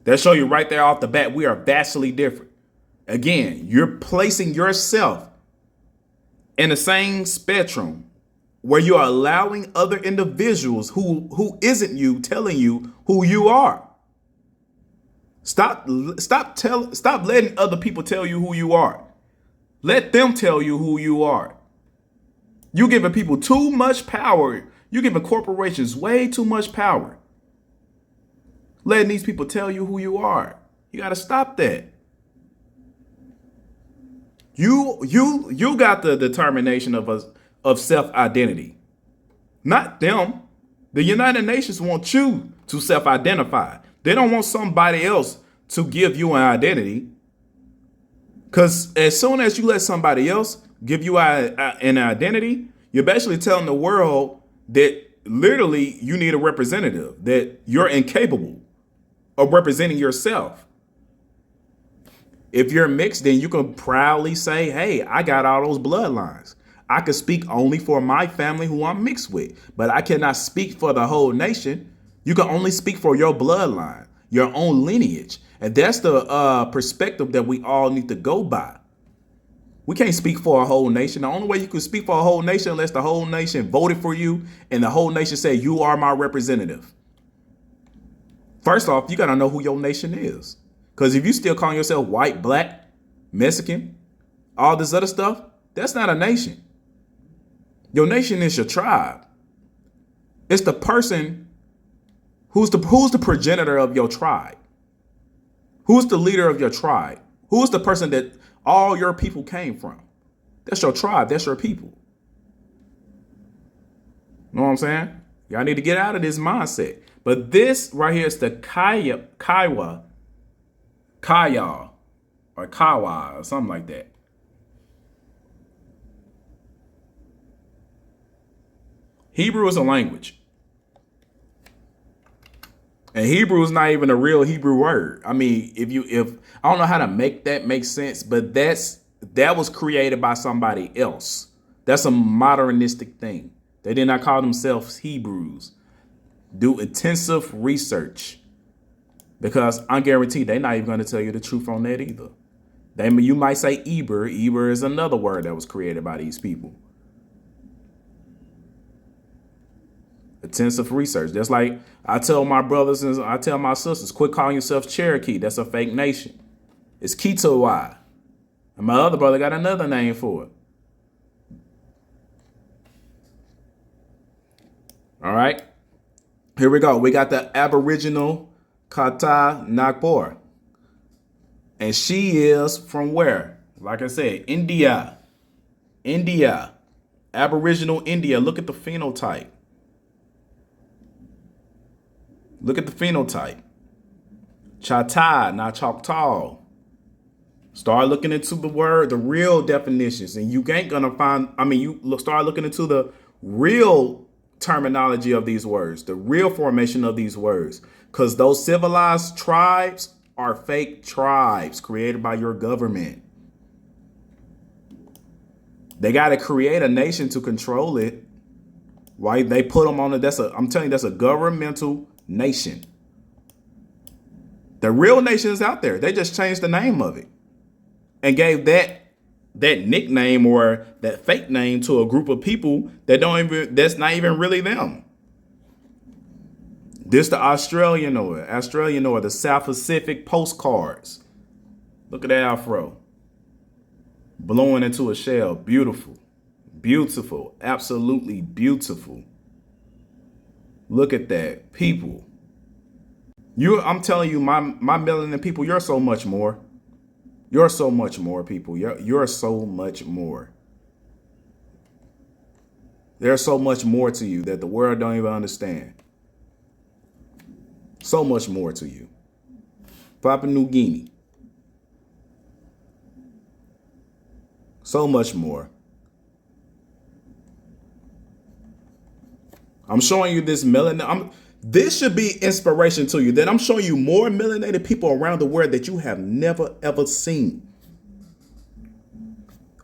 A: They'll show you right there off the bat, we are vastly different. Again, you're placing yourself in the same spectrum where you're allowing other individuals who isn't you telling you who you are. Stop letting other people tell you who you are. Let them tell you who you are. You're giving people too much power. You're giving corporations way too much power. Letting these people tell you who you are. You got to stop that. You got the determination of self-identity. Not them. The United Nations want you to self-identify. They don't want somebody else to give you an identity. Because as soon as you let somebody else give you an identity, you're basically telling the world that literally you need a representative, that you're incapable of representing yourself. If you're mixed, then you can proudly say, hey, I got all those bloodlines. I can speak only for my family who I'm mixed with, but I cannot speak for the whole nation. You can only speak for your bloodline, your own lineage. And that's the perspective that we all need to go by. We can't speak for a whole nation. The only way you can speak for a whole nation unless the whole nation voted for you and the whole nation said you are my representative. First off, you got to know who your nation is. Because if you still calling yourself white, black, Mexican, all this other stuff, that's not a nation. Your nation is your tribe. It's the person who's the progenitor of your tribe. Who's the leader of your tribe? Who's the person that all your people came from? That's your tribe. That's your people. Know what I'm saying? Y'all need to get out of this mindset. But this right here is the Kaya, or Kawa, or something like that. Hebrew is a language. And Hebrew is not even a real Hebrew word. I mean, if I don't know how to make that make sense, but that was created by somebody else. That's a modernistic thing. They did not call themselves Hebrews. Do intensive research, because I guarantee they're not even going to tell you the truth on that either. You might say Eber. Eber is another word that was created by these people. Intensive research. That's like I tell my brothers and I tell my sisters, quit calling yourself Cherokee. That's a fake nation. It's Kito-Y. And my other brother got another name for it. All right. Here we go. We got the Aboriginal Kata Nagpur. And she is from where? Like I said, India. India. Aboriginal India. Look at the phenotype. Look at the phenotype. Chata, not Choctaw. Start looking into the real definitions, and you ain't gonna find. Start looking into the real terminology of these words, the real formation of these words, because those civilized tribes are fake tribes created by your government. They got to create a nation to control it. Why they put them on it? I'm telling you, that's a governmental nation. The real nation is out there. They just changed the name of it and gave that nickname or that fake name to a group of people that's not even really them. This the Australian or the South Pacific postcards. Look at that afro. Blowing into a shell. Beautiful. Beautiful. Absolutely beautiful. Look at that. People. I'm telling you, my melanin people, you're so much more. You're so much more, people. You're so much more. There's so much more to you that the world don't even understand. So much more to you. Papua New Guinea. So much more. I'm showing you this melanin. This should be inspiration to you. That I'm showing you more melanated people around the world that you have never, ever seen.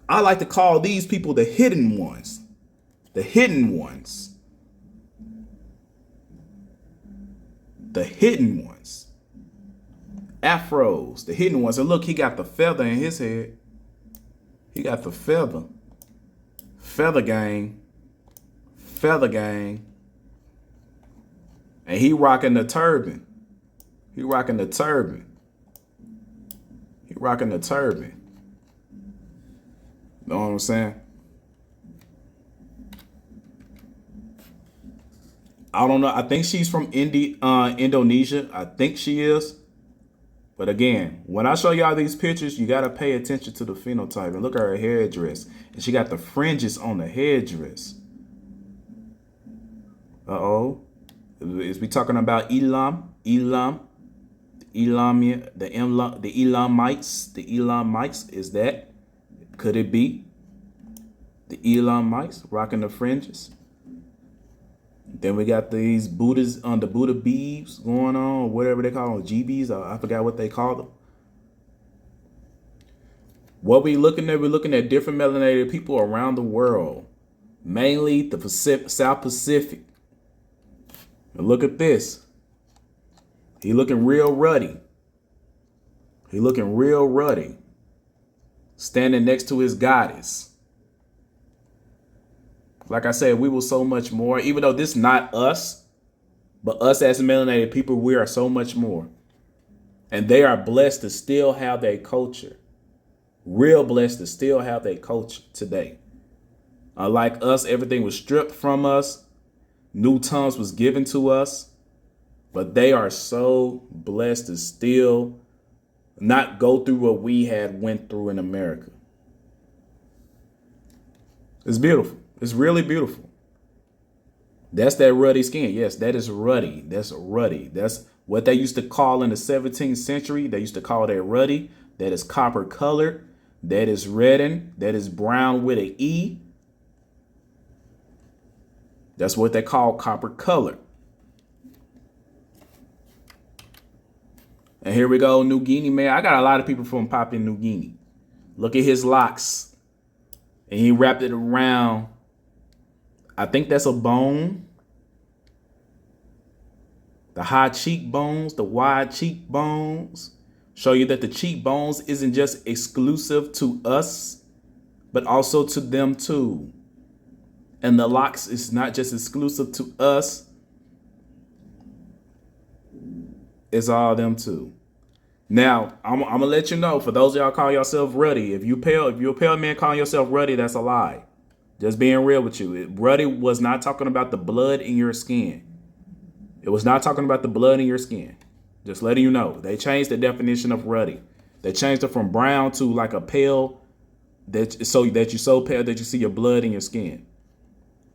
A: I like to call these people the hidden ones. The hidden ones. The hidden ones. Afros, the hidden ones. And look, he got the feather in his head. He got the feather. Feather gang. Feather gang. And he rocking the turban. He rocking the turban. He rocking the turban. Know what I'm saying? I don't know. I think she's from Indonesia. I think she is. But again, when I show y'all these pictures, you got to pay attention to the phenotype. And look at her headdress. And she got the fringes on the headdress. Uh-oh. Is we talking about Elamites, the Elamites, is that? Could it be the Elamites rocking the fringes? Then we got these Buddhas on the Buddha beads going on, whatever they call them, GBs. I forgot what they call them. What we looking at? We're looking at different melanated people around the world, mainly the South Pacific. And look at this. He looking real ruddy. He looking real ruddy. Standing next to his goddess. Like I said, we were so much more. Even though this is not us, but us as melanated people, we are so much more. And they are blessed to still have their culture. Real blessed to still have their culture today. Unlike us, everything was stripped from us. New tongues was given to us, but they are so blessed to still not go through what we had went through in America. It's beautiful. It's really beautiful. That's that ruddy skin. Yes, that is ruddy. That's ruddy. That's what they used to call in the 17th century. They used to call that ruddy. That is copper colored. That is reddened. That is brown with an E. That's what they call copper color. And here we go, New Guinea, man. I got a lot of people from Papua New Guinea. Look at his locks. And he wrapped it around. I think that's a bone. The high cheekbones, the wide cheekbones. Show you that the cheekbones isn't just exclusive to us, but also to them too. And the locks is not just exclusive to us. It's all them too. Now, I'm gonna let you know, for those of y'all call yourself ruddy, if you're a pale man calling yourself ruddy, that's a lie. Just being real with you. Ruddy was not talking about the blood in your skin. It was not talking about the blood in your skin. Just letting you know. They changed the definition of ruddy. They changed it from brown to like a pale, so that you're so pale that you see your blood in your skin.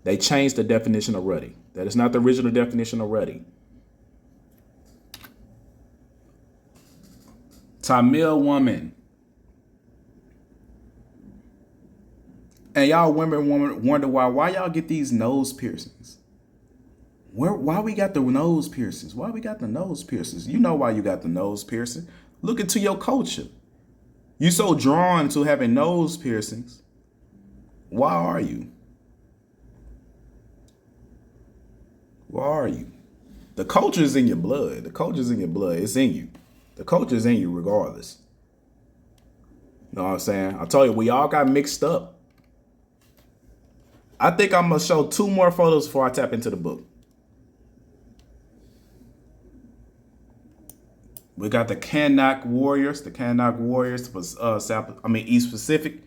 A: They changed the definition of ruddy. That is not the original definition of ruddy. Tamil woman. And y'all women wonder why y'all get these nose piercings. Why we got the nose piercings? Why we got the nose piercings? You know why you got the nose piercing. Look into your culture. You so drawn to having nose piercings. Why are you? Why are you? The culture is in your blood. The culture is in your blood. It's in you. The culture is in you regardless. You know what I'm saying? I told you, we all got mixed up. I think I'm going to show 2 more photos before I tap into the book. We got the Kanak Warriors. The Kanak Warriors was East Pacific.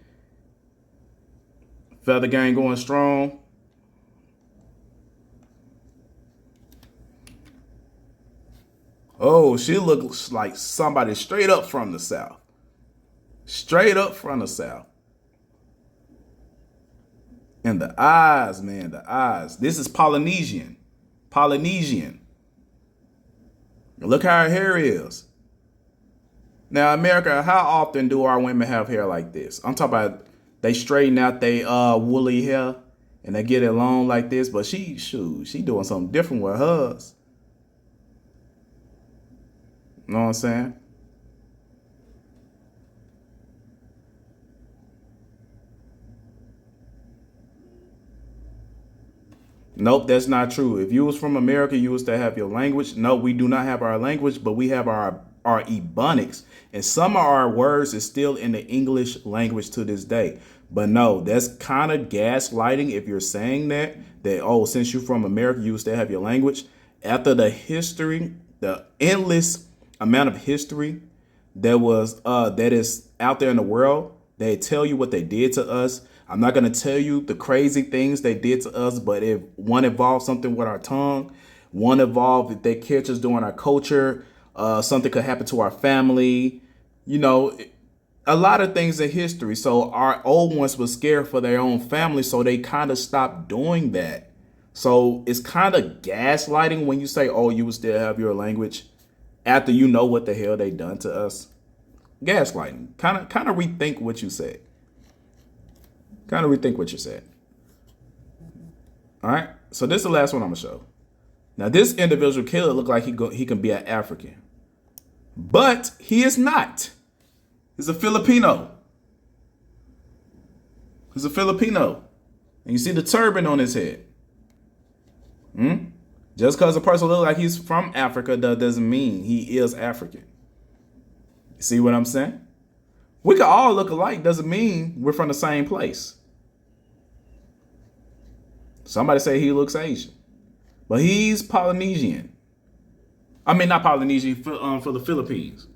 A: Feather Gang going strong. Oh, she looks like somebody straight up from the South. Straight up from the South. And the eyes, man, the eyes. This is Polynesian. Polynesian. Look how her hair is. Now, America, how often do our women have hair like this? I'm talking about they straighten out they woolly hair and they get it long like this, but she doing something different with hers. You know what I'm saying? Nope, that's not true. If you was from America, you was to have your language. No, we do not have our language, but we have our Ebonics. And some of our words is still in the English language to this day. But no, that's kind of gaslighting if you're saying that, oh, since you're from America, you still have your language. After the history, the endless amount of history that is out there in the world, they tell you what they did to us. I'm not going to tell you the crazy things they did to us, but if one involved something with our tongue, one involved if they catch us doing our culture, something could happen to our family, you know, a lot of things in history. So our old ones were scared for their own family, so they kind of stopped doing that. So it's kind of gaslighting when you say, oh, you would still have your language after you know what the hell they done to us. Gaslighting. Kind of rethink what you said. Kind of rethink what you said. All right. So this is the last one I'm gonna show. Now this individual killer look like he can be an African, but he is not. He's a Filipino. He's a Filipino, and you see the turban on his head. Just because a person looks like he's from Africa doesn't mean he is African. You see what I'm saying? We can all look alike, doesn't mean we're from the same place. Somebody say he looks Asian, but he's Polynesian. I mean, not Polynesian, for the Philippines.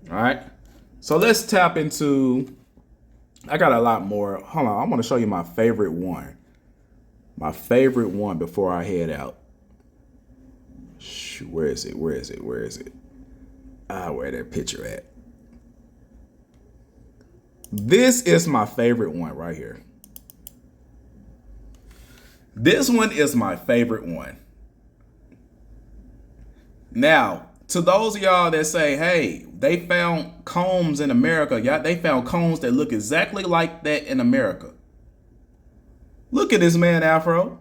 A: All right, so let's tap into, I got a lot more. Hold on, I want to show you my favorite one. My favorite one before I head out. Where is it? Where is it? Where is it? Where that picture at? This is my favorite one right here. This one is my favorite one. Now, to those of y'all that say, hey, they found combs in America. Yeah, they found combs that look exactly like that in America. Look at this man afro.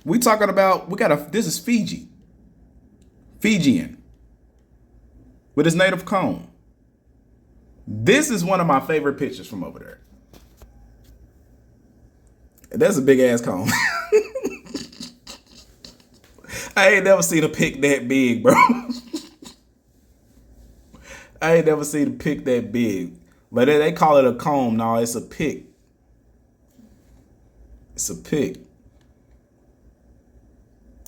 A: We talking about, this is Fiji. Fijian. With his native comb. This is one of my favorite pictures from over there. That's a big ass comb. I ain't never seen a pick that big, bro. I ain't never seen a pick that big. But they call it a comb. No, it's a pick. It's a pick.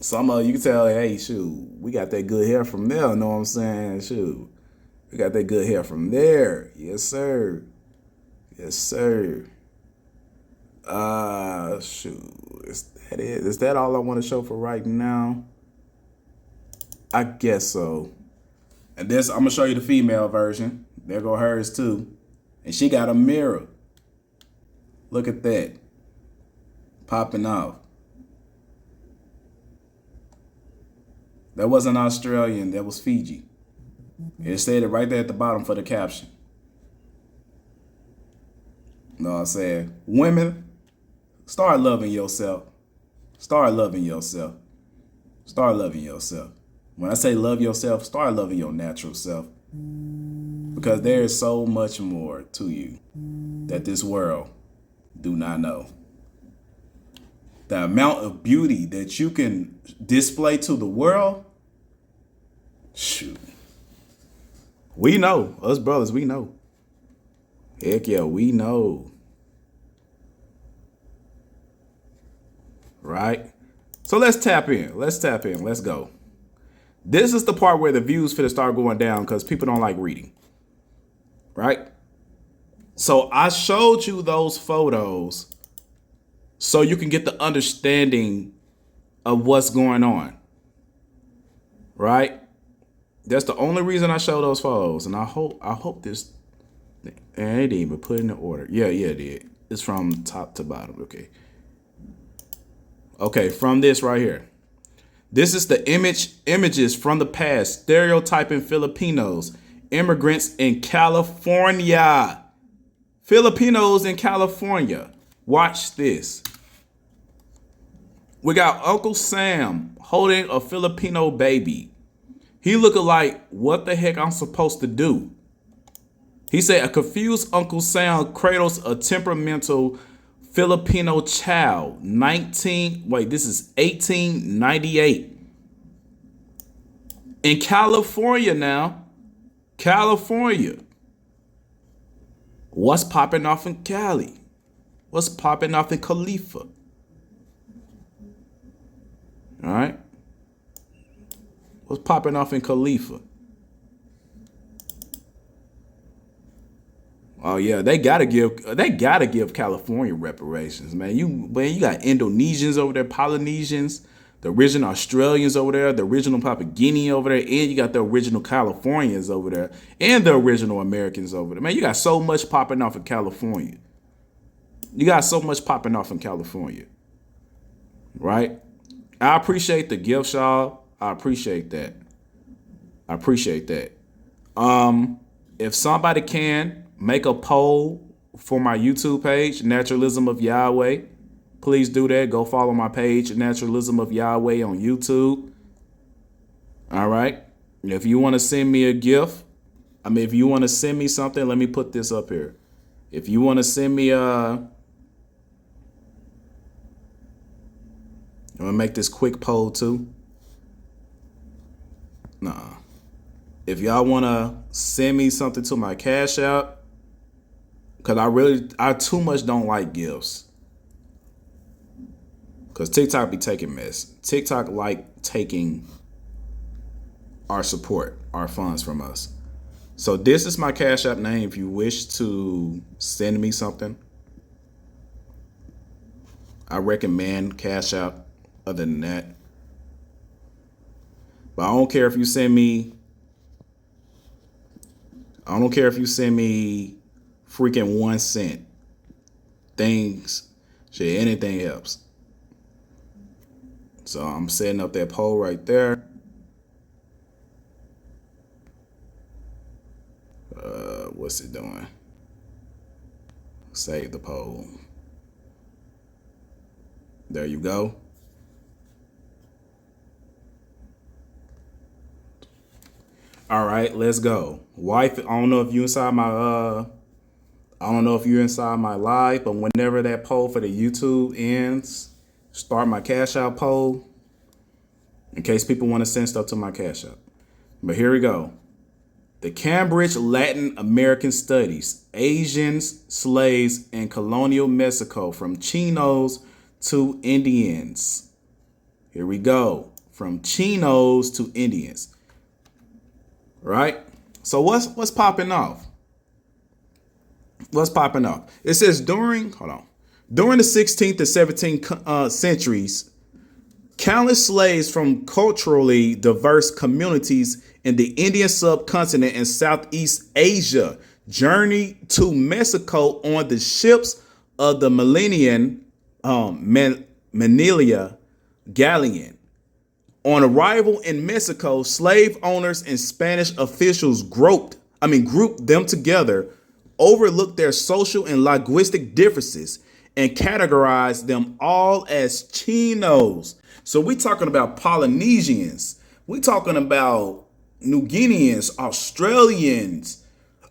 A: Some of you can tell, hey, shoot, we got that good hair from there. You know what I'm saying? Shoot, we got that good hair from there. Yes, sir. Yes, sir. Shoot, is that all I want to show for right now? I guess so. And this, I'm gonna show you the female version. There go hers too, and she got a mirror. Look at that, popping off. That wasn't Australian, that was Fiji. It said it right there at the bottom for the caption. You know what I'm saying? Women, start loving yourself. Start loving yourself. Start loving yourself. When I say love yourself, start loving your natural self. because there is so much more to you that this world do not know. The amount of beauty that you can display to the world, shoot. We know, us brothers, we know. Heck yeah, we know. Right? So let's tap in. Let's go. This is the part where the views finna start going down because people don't like reading. Right? So I showed you those photos so you can get the understanding of what's going on. Right? That's the only reason I show those photos. And I hope this, and it didn't even put in the order. Yeah, it did. It's from top to bottom. Okay, from this right here. This is the images from the past, stereotyping Filipinos, immigrants in California. Filipinos in California. Watch this. We got Uncle Sam holding a Filipino baby. He looking like, what the heck I'm supposed to do? He said a confused Uncle Sam cradles a temperamental Filipino child. This is 1898. In California now. California. What's popping off in Cali? What's popping off in Khalifa? All right. What's popping off in Khalifa? Oh yeah, they gotta give California reparations, man. You got Indonesians over there, Polynesians, the original Australians over there, the original Papua Guinea over there, and you got the original Californians over there, and the original Americans over there. Man, you got so much popping off in California. Right? I appreciate the gifts, y'all. I appreciate that. If somebody can make a poll for my YouTube page, Naturalism of Yahweh, please do that. Go follow my page, Naturalism of Yahweh, on YouTube. All right. If you want to send me a gift, if you want to send me something, let me put this up here. If you want to send me I'm gonna make this quick poll too. Nah. If y'all want to send me something to my Cash App, because I too much don't like gifts. Because TikTok be taking mess. TikTok like taking our support, our funds from us. So this is my Cash App name if you wish to send me something. I recommend Cash App other than that. But I don't care if you send me freaking 1 cent. Anything helps. So I'm setting up that poll right there. What's it doing? Save the poll. There you go. All right, let's go. Wife, I don't know if you're inside my live, but whenever that poll for the YouTube ends, start my Cash App poll in case people want to send stuff to my Cash App. But here we go. The Cambridge Latin American Studies, Asians, Slaves, and Colonial Mexico, from Chinos to Indians. Here we go. From Chinos to Indians. Right? So what's popping off? What's popping off? It says during the 16th and 17th centuries, countless slaves from culturally diverse communities in the Indian subcontinent and Southeast Asia journeyed to Mexico on the ships of the Manila Galleon. On arrival in Mexico, slave owners and Spanish officials grouped them together, overlooked their social and linguistic differences, and categorized them all as Chinos. So we talking about Polynesians, we talking about New Guineans, Australians,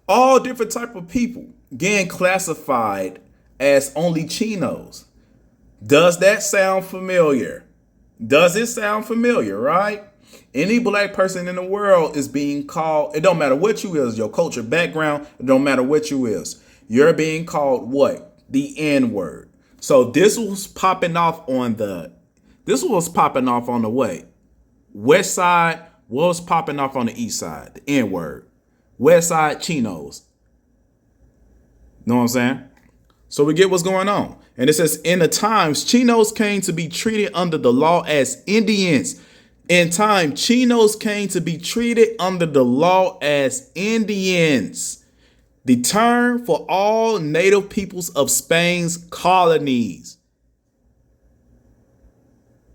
A: All different type of people getting classified as only Chinos. Does that sound familiar? Does it sound familiar, right? Any black person in the world is being called, it don't matter what you is, your culture, background, it don't matter what you is. You're being called what? The N-word. So this was popping off on the way. West side was popping off on the east side, the N-word. West side Chinos. Know what I'm saying? So we get what's going on. And it says, in the times, Chinos came to be treated under the law as Indians. In time, Chinos came to be treated under the law as Indians, the term for all native peoples of Spain's colonies.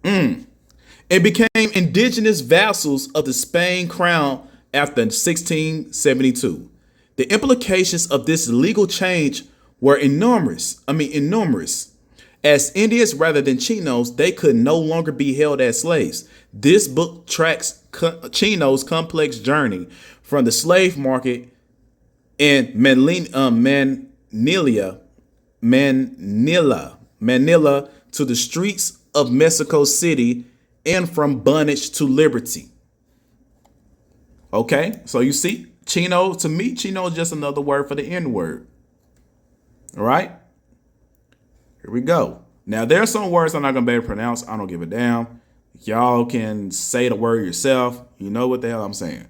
A: It became indigenous vassals of the Spain crown after 1672. The implications of this legal change were enormous. As Indians rather than Chinos, they could no longer be held as slaves. This book tracks Chino's complex journey from the slave market in Manila to the streets of Mexico City, and from bondage to liberty. Okay, so you see, Chino, to me, Chino is just another word for the N-word. All right, here we go. Now, there are some words I'm not going to be able to pronounce. I don't give a damn. Y'all can say the word yourself. You know what the hell I'm saying.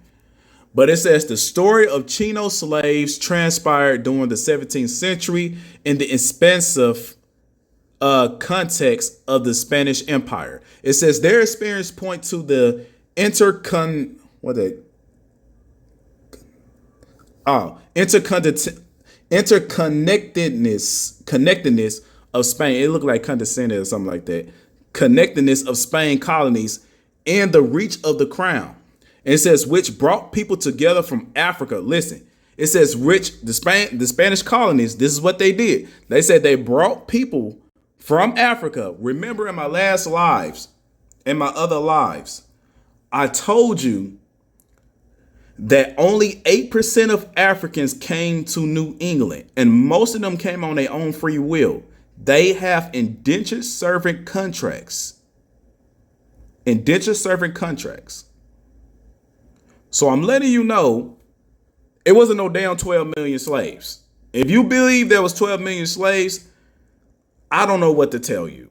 A: But it says the story of Chino slaves transpired during the 17th century in the expansive context of the Spanish Empire. It says their experience point to the interconnectedness of Spain. It looked like condescended or something like that. Connectedness of Spain colonies and the reach of the crown. And it says which brought people together from Africa. Listen, it says the Spanish colonies. This is what they did. They said they brought people from Africa. Remember, in my last lives, in my other lives, I told you that only 8% of Africans came to New England, and most of them came on their own free will. They have indentured servant contracts. Indentured servant contracts. So I'm letting you know, it wasn't no damn 12 million slaves. If you believe there was 12 million slaves, I don't know what to tell you.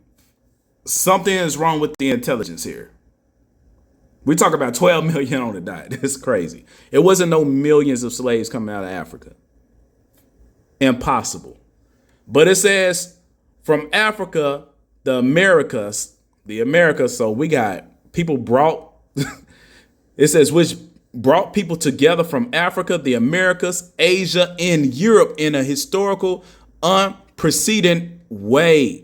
A: Something is wrong with the intelligence here. We talk about 12 million on the dot. That's crazy. It wasn't no millions of slaves coming out of Africa. Impossible. But it says from Africa, the Americas. So we got people brought, it says which brought people together from Africa, the Americas, Asia, and Europe in a historical, unprecedented way.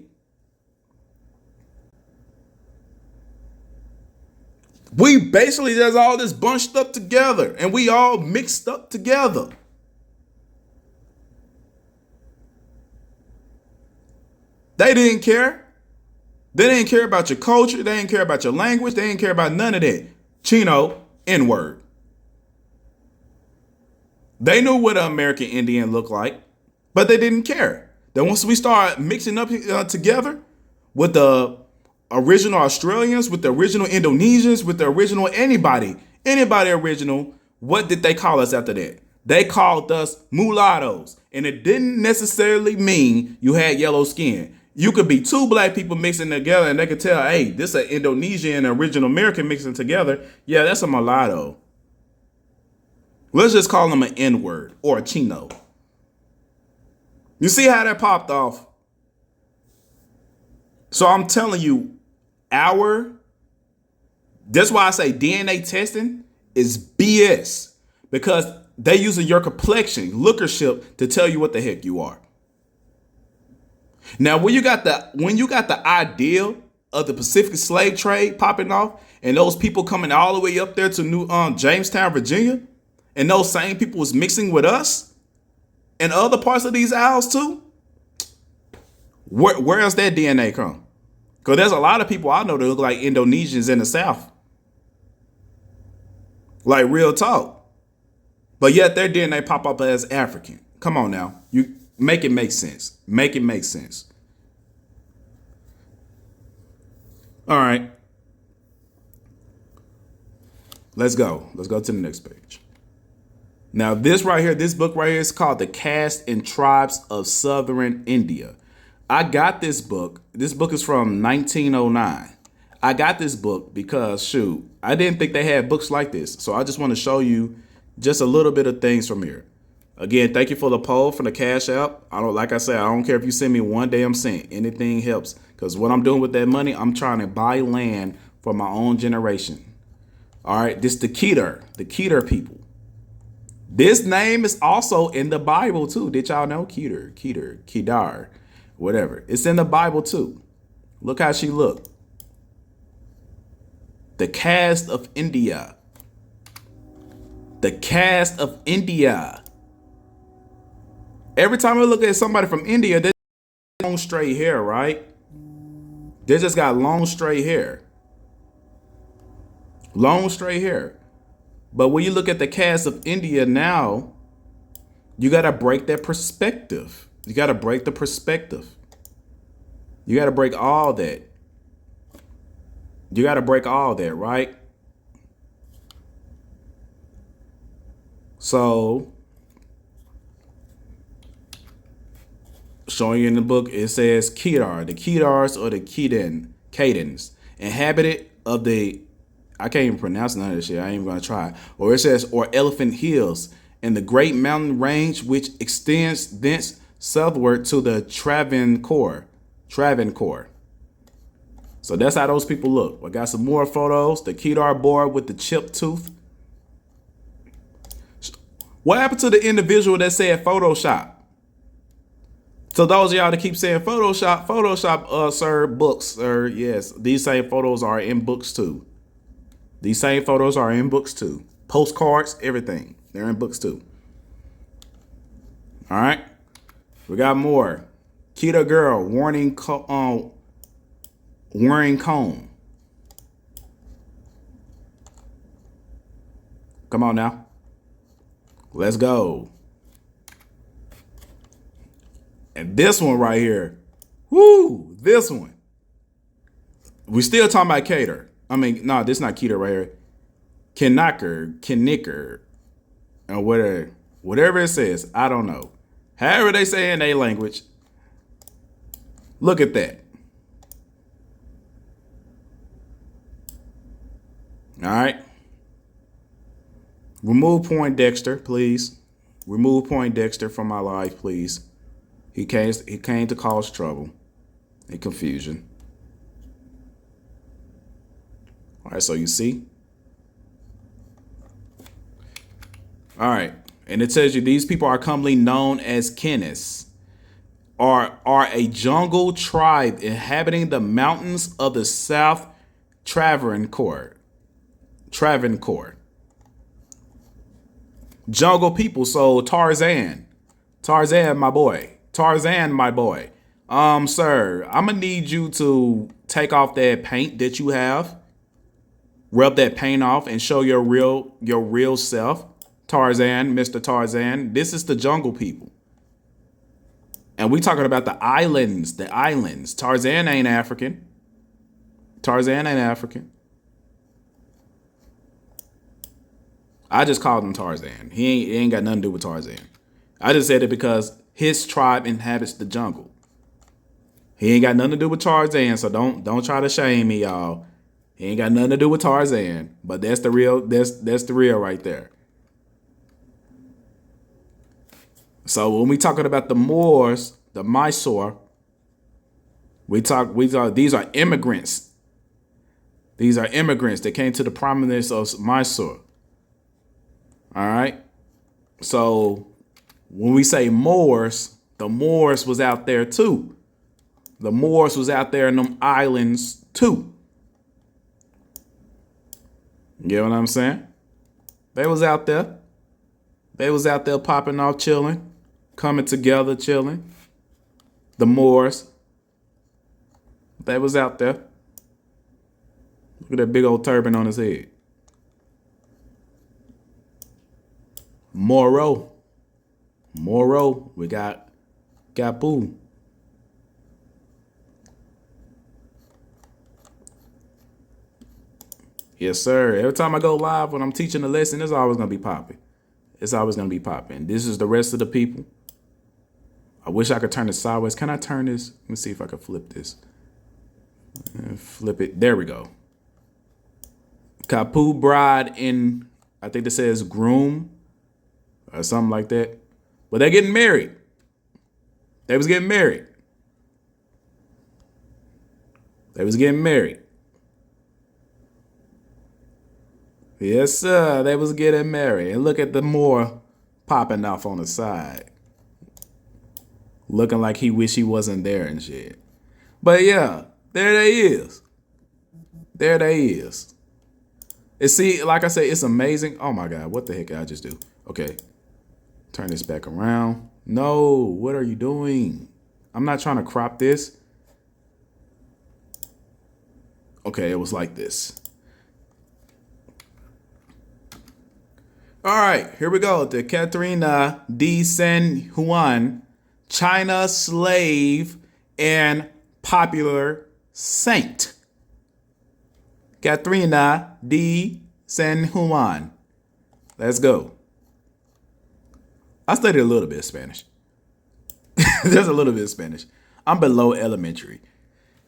A: We basically just all this bunched up together and we all mixed up together. They didn't care. They didn't care about your culture. They didn't care about your language. They didn't care about none of that. Chino, N-word. They knew what an American Indian looked like, but they didn't care. Then once we start mixing up together with the original Australians, with the original Indonesians, with the original anybody original, what did they call us after that? They called us mulattoes. And it didn't necessarily mean you had yellow skin. You could be two black people mixing together and they could tell, hey, this is an Indonesian and original American mixing together. Yeah, that's a mulatto. Let's just call them an N-word or a Chino. You see how that popped off? So I'm telling you, that's why I say DNA testing is BS, because they using your complexion, lookership to tell you what the heck you are. Now, when you got the ideal of the Pacific slave trade popping off, and those people coming all the way up there to New Jamestown, Virginia, and those same people was mixing with us and other parts of these isles too, where else that DNA come? Because there's a lot of people I know that look like Indonesians in the South. Like, real talk. But yet their DNA pop up as African. Come on now. You make it make sense. Make it make sense. All right. Let's go. Let's go to the next page. Now, this right here, this book right here is called The Caste and Tribes of Southern India. I got this book. This book is from 1909. I got this book because, shoot, I didn't think they had books like this. So I just want to show you just a little bit of things from here. Again, thank you for the poll for the Cash App. Like I said, I don't care if you send me one damn cent. Anything helps. Because what I'm doing with that money, I'm trying to buy land for my own generation. All right, this the Keter people. This name is also in the Bible too. Did y'all know? Kedar, whatever. It's in the Bible too. Look how she looked. The caste of India. The caste of India. Every time I look at somebody from India, they got long straight hair, right? They just got long straight hair. Long straight hair. But when you look at the caste of India now, you got to break that perspective. You got to break the perspective. You got to break all that. You got to break all that, right? So, showing you in the book, it says Kedar, the Kedars or the Kedans, inhabited of the, I can't even pronounce none of this shit. I ain't even gonna try. Or it says, or Elephant Hills, and the great mountain range which extends thence southward to the Travancore. So that's how those people look. I got some more photos. The Kedar boy with the chipped tooth. What happened to the individual that said Photoshop? So those of y'all that keep saying Photoshop, sir, books, sir, yes, these same photos are in books too. These same photos are in books too. Postcards, everything. They're in books too. All right. We got more. Kita girl wearing comb. Come on now. Let's go. And this one right here. Woo! This one. We still talking about Cater. I mean, no, this is not Keter right here. Knicker, or whatever it says. I don't know. However they say in their language. Look at that. All right. Remove Poindexter, please. Remove Poindexter from my life, please. He came to cause trouble and confusion. All right, so you see. All right, and it tells you these people are commonly known as Kenis, are a jungle tribe inhabiting the mountains of the South Travancore. Jungle people, so Tarzan, my boy. Sir, I'm gonna need you to take off that paint that you have. Rub that paint off and show your real self. Tarzan, Mr. Tarzan. This is the jungle people. And we talking about the islands. Tarzan ain't African. I just called him Tarzan. He ain't got nothing to do with Tarzan. I just said it because his tribe inhabits the jungle. He ain't got nothing to do with Tarzan, so don't try to shame me, y'all. He ain't got nothing to do with Tarzan, but that's the real right there. So when we talking about the Moors, the Mysore, these are immigrants. These are immigrants that came to the prominence of Mysore. All right. So when we say Moors, the Moors was out there too. The Moors was out there in them islands too. You get what I'm saying? They was out there. They was out there popping off, chilling, coming together, chilling. The Moors. They was out there. Look at that big old turban on his head. Moro. Moro. We got Gapu. Yes, sir. Every time I go live when I'm teaching a lesson, it's always gonna be popping. It's always gonna be popping. This is the rest of the people. I wish I could turn this sideways. Can I turn this? Let me see if I can flip this. Flip it. There we go. Kapu bride in, I think this says groom or something like that. But they're getting married. They was getting married. They was getting married. Yes, sir. They was getting married. And look at the more popping off on the side. Looking like he wish he wasn't there and shit. But yeah, there they is. There they is. And see, like I say, it's amazing. Oh my God, what the heck did I just do? Okay. Turn this back around. No, what are you doing? I'm not trying to crop this. Okay, it was like this. All right, here we go. The Katrina de San Juan, China slave and popular saint. Katrina de San Juan. Let's go. I studied a little bit of Spanish. There's a little bit of Spanish. I'm below elementary.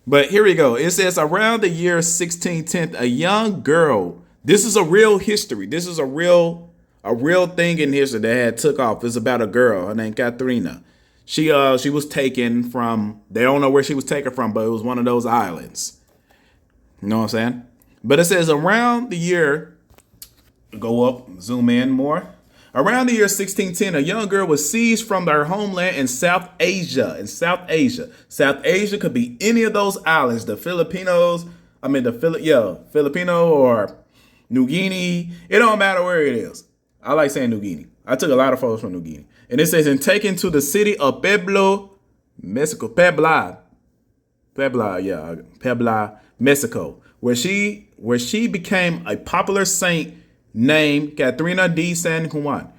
A: But here we go. It says around the year 1610, a young girl. This is a real history. This is a real thing in history that had took off. It's about a girl. Her name Katrina. She was taken from, they don't know where she was taken from, but it was one of those islands. You know what I'm saying? But it says around the year, go up, zoom in more. Around the year 1610, a young girl was seized from their homeland in South Asia. South Asia could be any of those islands. The Filipino or New Guinea. It don't matter where it is. I like saying New Guinea. I took a lot of photos from New Guinea. And it says, and taken to the city of Puebla, Mexico. Puebla, Mexico, where she became a popular saint named Katrina de San Juan.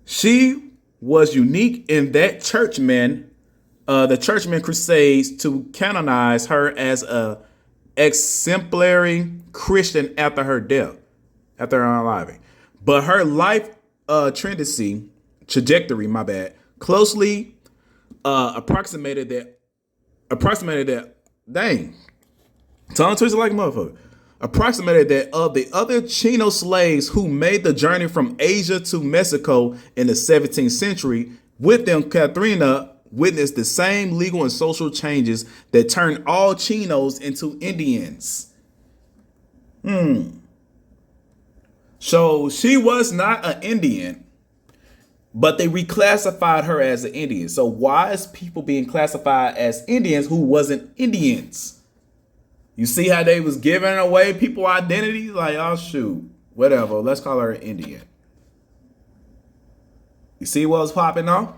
A: She was unique in that the churchman crusades to canonize her as a exemplary Christian after her death, after her unaliving. But her life trajectory, closely approximated that. Dang, tongue twisted like a motherfucker. Approximated that of the other Chino slaves who made the journey from Asia to Mexico in the 17th century. With them, Katrina witnessed the same legal and social changes that turned all Chinos into Indians. So she was not an Indian, but they reclassified her as an Indian. So why is people being classified as Indians who wasn't Indians? You see how they was giving away people identities? Like, oh, shoot, whatever. Let's call her an Indian. You see what was popping off?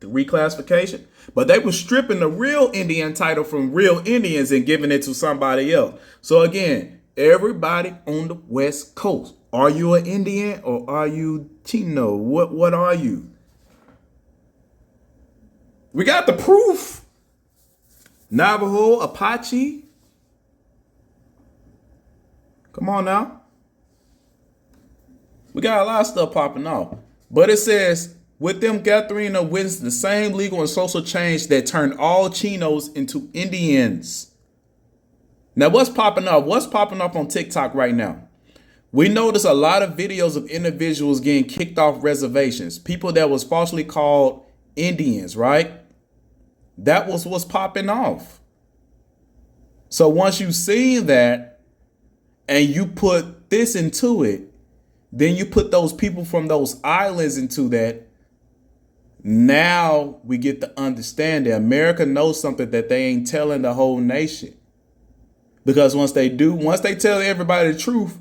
A: The reclassification. But they were stripping the real Indian title from real Indians and giving it to somebody else. So again, everybody on the West Coast, are you an Indian or are you Chino? What are you? We got the proof. Navajo, Apache. Come on now. We got a lot of stuff popping off. But it says, with them, Katrina witnessed the same legal and social change that turned all Chinos into Indians. Now, what's popping up? What's popping up on TikTok right now? We notice a lot of videos of individuals getting kicked off reservations. People that was falsely called Indians, right? That was what's popping off. So once you see that, and you put this into it, then you put those people from those islands into that. Now we get to understand that America knows something that they ain't telling the whole nation. Because once they tell everybody the truth,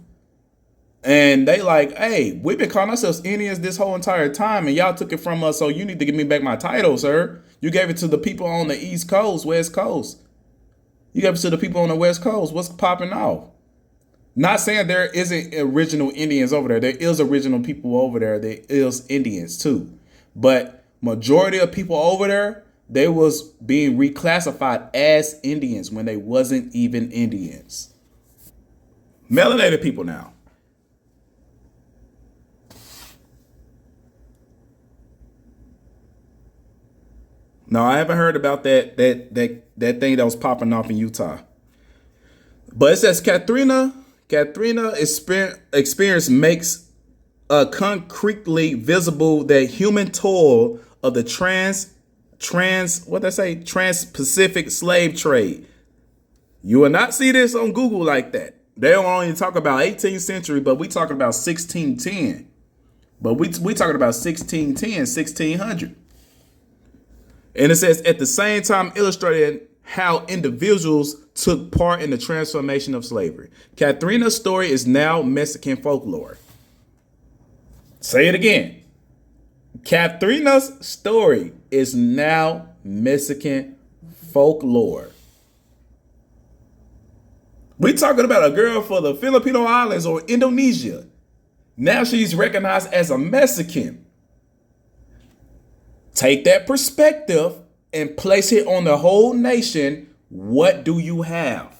A: and they like, hey, we've been calling ourselves Indians this whole entire time, and y'all took it from us, so you need to give me back my title, sir. You gave it to the people on the East Coast, West Coast. You gave it to the people on the West Coast. What's popping off? Not saying there isn't original Indians over there. There is original people over there. There is Indians too. But majority of people over there, they was being reclassified as Indians when they wasn't even Indians. Melanated people now. No, I haven't heard about that thing that was popping off in Utah. But it says Katrina experience makes concretely visible the human toil of the trans-Pacific slave trade. You will not see this on Google like that. They don't only talk about 18th century, but we talking about 1610. But we talking about 1610, 1600. And it says at the same time illustrating how individuals took part in the transformation of slavery. Katrina's story is now Mexican folklore. Say it again. Katrina's story is now Mexican folklore. We talking about a girl for the Filipino Islands or Indonesia. Now she's recognized as a Mexican. Take that perspective and place it on the whole nation. What do you have?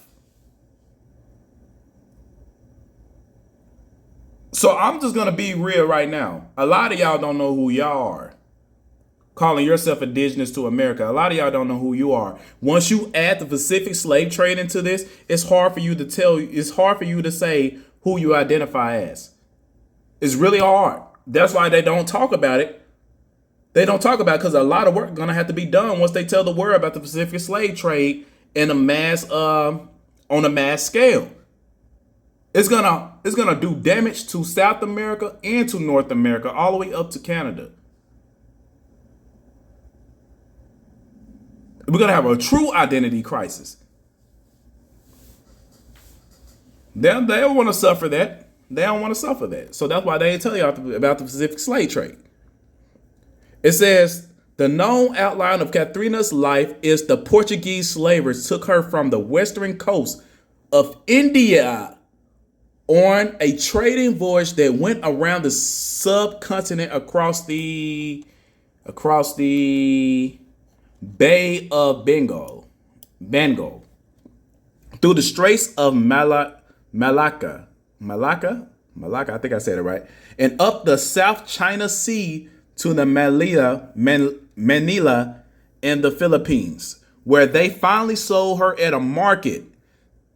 A: So I'm just going to be real right now. A lot of y'all don't know who y'all are. Calling yourself indigenous to America. A lot of y'all don't know who you are. Once you add the Pacific slave trade into this, it's hard for you to say who you identify as. It's really hard. That's why they don't talk about it. They don't talk about it because a lot of work is going to have to be done once they tell the world about the Pacific slave trade in on a mass scale. It's gonna do damage to South America and to North America, all the way up to Canada. We're gonna have a true identity crisis. They don't want to suffer that. They don't want to suffer that. So that's why they ain't tell you about the Pacific slave trade. It says the known outline of Katrina's life is the Portuguese slavers took her from the western coast of India on a trading voyage that went around the subcontinent across the Bay of Bengal, through the Straits of Malacca, I think I said it right, and up the South China Sea to the Manila in the Philippines, where they finally sold her at a market.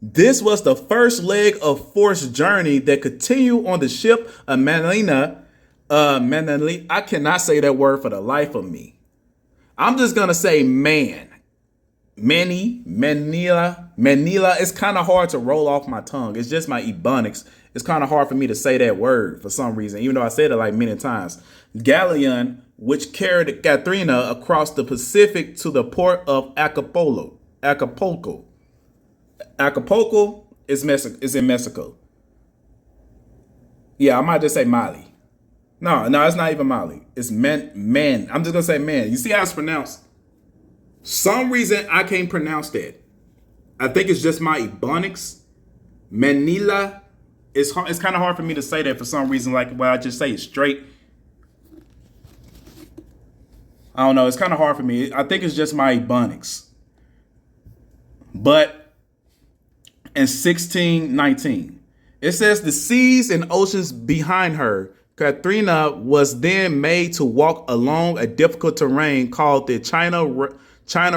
A: This was the first leg of forced journey that continued on the ship of Manila. I cannot say that word for the life of me. I'm just gonna say Manila. It's kind of hard to roll off my tongue. It's just my ebonics. It's kind of hard for me to say that word for some reason, even though I said it like many times. Galleon, which carried Katrina across the Pacific to the port of Acapulco. Acapulco is in Mexico. Yeah, I might just say Mali. No, it's not even Mali. It's man. I'm just gonna say man. You see how it's pronounced? Some reason I can't pronounce that. I think it's just my ebonics. Manila. It's kind of hard for me to say that for some reason. Like, well, I just say it straight. I don't know. It's kind of hard for me. I think it's just my ebonics. But in 1619, it says the seas and oceans behind her. Katrina was then made to walk along a difficult terrain called the China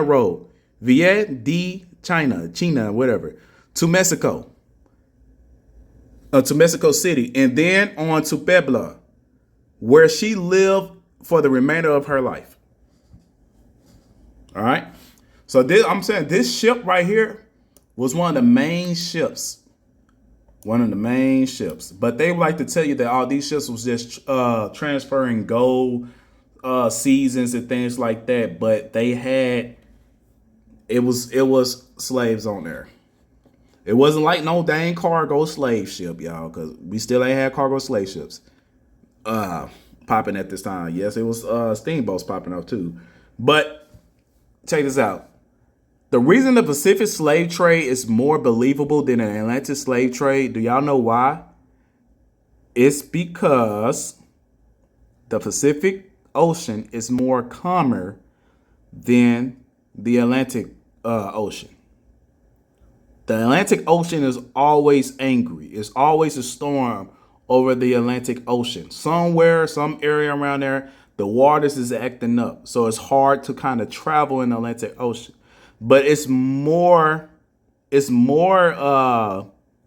A: Road, via the China, whatever, to Mexico City, and then on to Puebla, where she lived for the remainder of her life. All right. So I'm saying this ship right here was one of the main ships. But they would like to tell you that all these ships was just transferring gold, seasons and things like that. But it was slaves on there. It wasn't like no dang cargo slave ship, y'all, because we still ain't had cargo slave ships popping at this time. Yes, it was steamboats popping up too. But check this out. The reason the Pacific slave trade is more believable than the Atlantic slave trade, do y'all know why? It's because the Pacific Ocean is more calmer than the Atlantic Ocean. The Atlantic Ocean is always angry. It's always a storm over the Atlantic Ocean. Somewhere, some area around there, the waters is acting up. So it's hard to kind of travel in the Atlantic Ocean. But it's more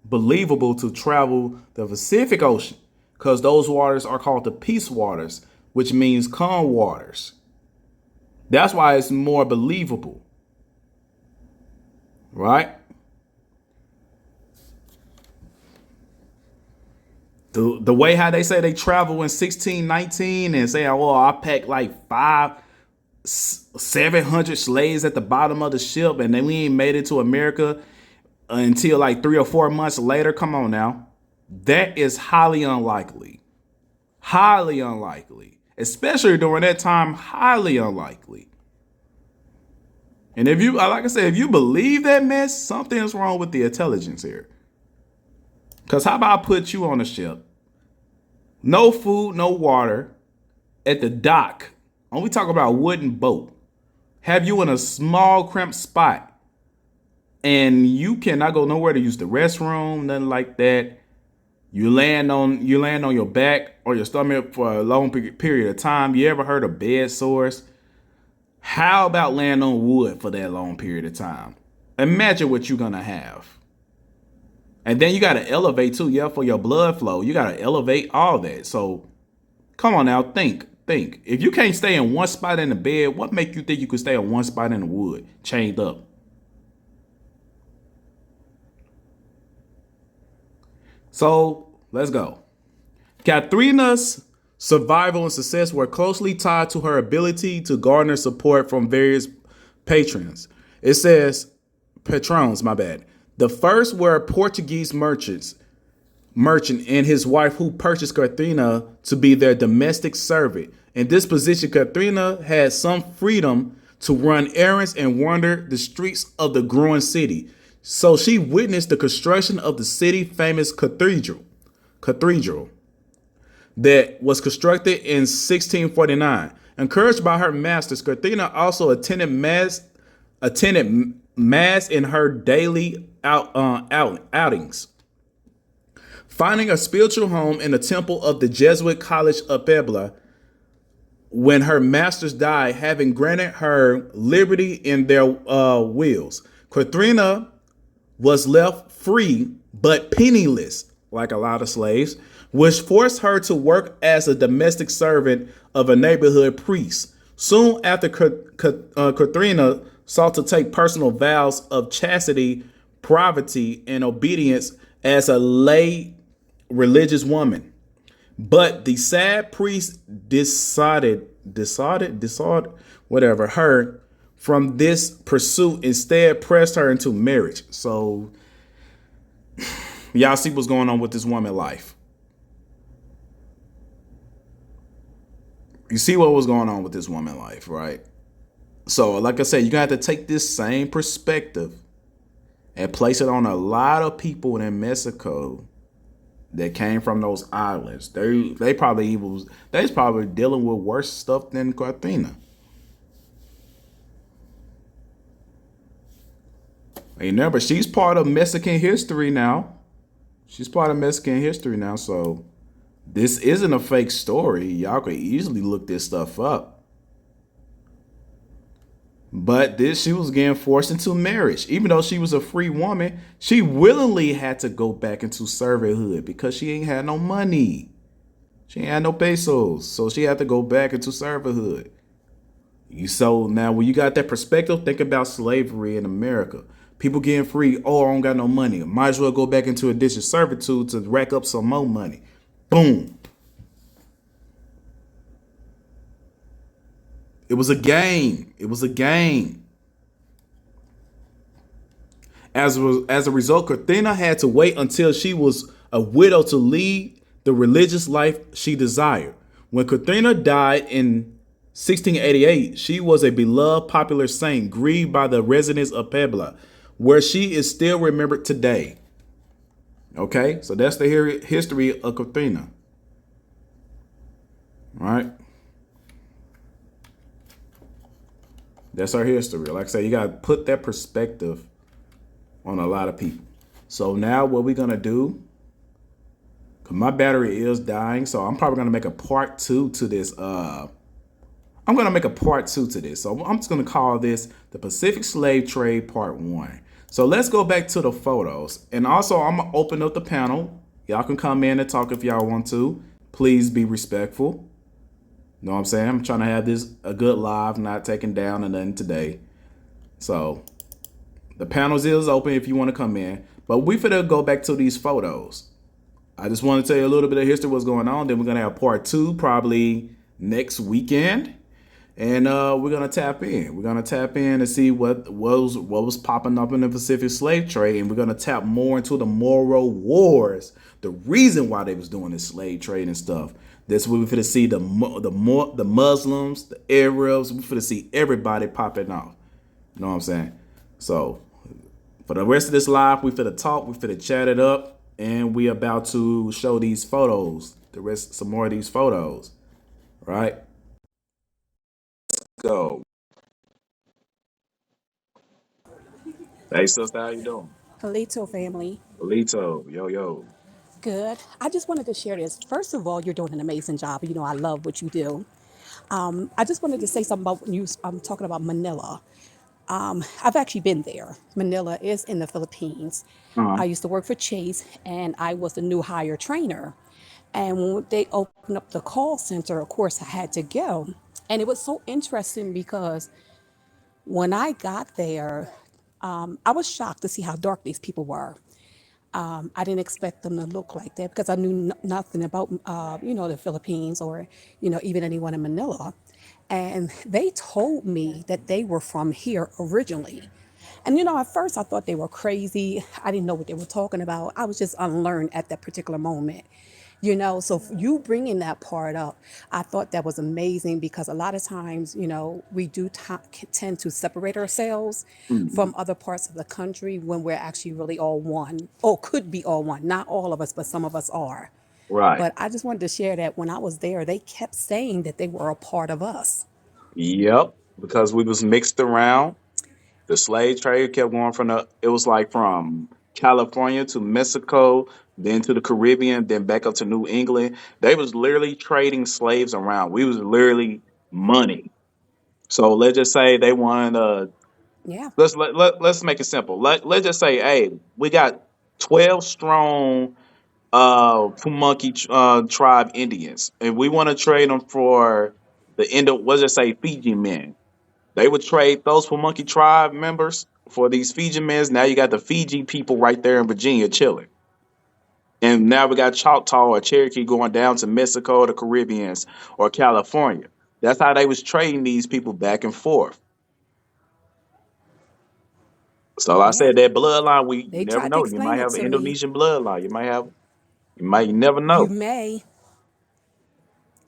A: believable to travel the Pacific Ocean because those waters are called the peace waters, which means calm waters. That's why it's more believable. Right? The way how they say they travel in 1619 and say, oh, I packed like 700 slaves at the bottom of the ship and then we ain't made it to America until like 3 or 4 months later. Come on now. That is highly unlikely. Highly unlikely. Especially during that time, highly unlikely. And if you, like I said, if you believe that mess, something's wrong with the intelligence here. Because how about I put you on a ship? No food, no water, at the dock. And we talk about wooden boat. Have you in a small, cramped spot. And you cannot go nowhere to use the restroom, nothing like that. You land on your back or your stomach for a long period of time. You ever heard of bed sores? How about laying on wood for that long period of time? Imagine what you're going to have. And then you got to elevate too, yeah, for your blood flow. You got to elevate all that. So come on now, think. If you can't stay in one spot in the bed, what make you think you could stay in one spot in the wood, chained up? So let's go. Katharina's survival and success were closely tied to her ability to garner support from various patrons. It says patrons, my bad. The first were Portuguese merchant and his wife who purchased Katharina to be their domestic servant. In this position, Katharina had some freedom to run errands and wander the streets of the growing city. So she witnessed the construction of the city famous cathedral that was constructed in 1649. Encouraged by her masters, Katharina also attended mass in her daily outings. Finding a spiritual home in the temple of the Jesuit College of Puebla when her masters died, having granted her liberty in their wills. Katharina was left free but penniless, like a lot of slaves, which forced her to work as a domestic servant of a neighborhood priest. Soon after, Katharina sought to take personal vows of chastity, poverty, and obedience as a lay religious woman. But the sad priest dissuaded her from this pursuit, instead pressed her into marriage. So y'all see what's going on with this woman's life. You see what was going on with this woman's life, right? So like I said, you're going to have to take this same perspective and place it on a lot of people in Mexico that came from those islands. They probably dealing with worse stuff than Katharina. Remember, she's part of Mexican history now. So this isn't a fake story. Y'all could easily look this stuff up. But she was getting forced into marriage. Even though she was a free woman, she willingly had to go back into servanthood because she ain't had no money. She ain't had no pesos. So she had to go back into servanthood. So now when you got that perspective, think about slavery in America. People getting free. Oh, I don't got no money. Might as well go back into indentured servitude to rack up some more money. Boom. It was a game. As a result, Katharina had to wait until she was a widow to lead the religious life she desired. When Katharina died in 1688, she was a beloved popular saint grieved by the residents of Puebla, where she is still remembered today. Okay, so that's the history of Katrina. All right. That's our history. Like I said, you got to put that perspective on a lot of people. So now what we're going to do, because my battery is dying, so I'm probably going to make a part two to this. I'm going to make a part two to this. So I'm just going to call this the Pacific Slave Trade Part 1. So let's go back to the photos. And also, I'm going to open up the panel. Y'all can come in and talk if y'all want to. Please be respectful. Know what I'm saying? I'm trying to have this a good live, not taken down or nothing today. So the panels is open if you want to come in. But we finna go back to these photos. I just want to tell you a little bit of history, what's going on. Then we're gonna have part two probably next weekend. And we're gonna tap in. We're gonna tap in and see what was popping up in the Pacific slave trade, and we're gonna tap more into the Moro Wars, the reason why they was doing this slave trade and stuff. That's where we're gonna see the Muslims, the Arabs. We're gonna see everybody popping off. You know what I'm saying? So for the rest of this live, we finna talk, we finna chat it up, and we about to show these photos. Some more of these photos, right? Go. Hey, sister, how you doing?
F: Alito family.
A: Lito, yo, yo.
F: Good. I just wanted to share this. First of all, you're doing an amazing job. You know, I love what you do. I just wanted to say something about when you. I'm talking about Manila. I've actually been there. Manila is in the Philippines.
A: Uh-huh.
F: I used to work for Chase, and I was the new hire trainer. And when they opened up the call center, of course, I had to go. And it was so interesting because when I got there, I was shocked to see how dark these people were. I didn't expect them to look like that because I knew nothing about, the Philippines or, even anyone in Manila. And they told me that they were from here originally. And, at first I thought they were crazy. I didn't know what they were talking about. I was just unlearned at that particular moment. So you bringing that part up, I thought that was amazing because a lot of times, we do tend to separate ourselves
A: Mhm.
F: from other parts of the country when we're actually really all one, or could be all one. Not all of us, but some of us are.
A: Right.
F: But I just wanted to share that when I was there, they kept saying that they were a part of us.
A: Yep. Because we was mixed around. The slave trade kept going it was like from California to Mexico, then to the Caribbean, then back up to New England. They was literally trading slaves around. We was literally money. So let's just say they wanted
F: Yeah.
A: let's make it simple. Let's just say, hey, we got 12 strong Pamunkey tribe Indians, and we want to trade them for let's just say Fiji men. They would trade those Pamunkey tribe members for these Fiji men. Now you got the Fiji people right there in Virginia chilling. And now we got Choctaw or Cherokee going down to Mexico, the Caribbeans, or California. That's how they was trading these people back and forth. So I
F: Yeah.
A: said that bloodline, you
F: They
A: never
F: tried to
A: know. You might
F: explain it
A: have an
F: to me.
A: Indonesian bloodline. You never
F: You
A: know.
F: may.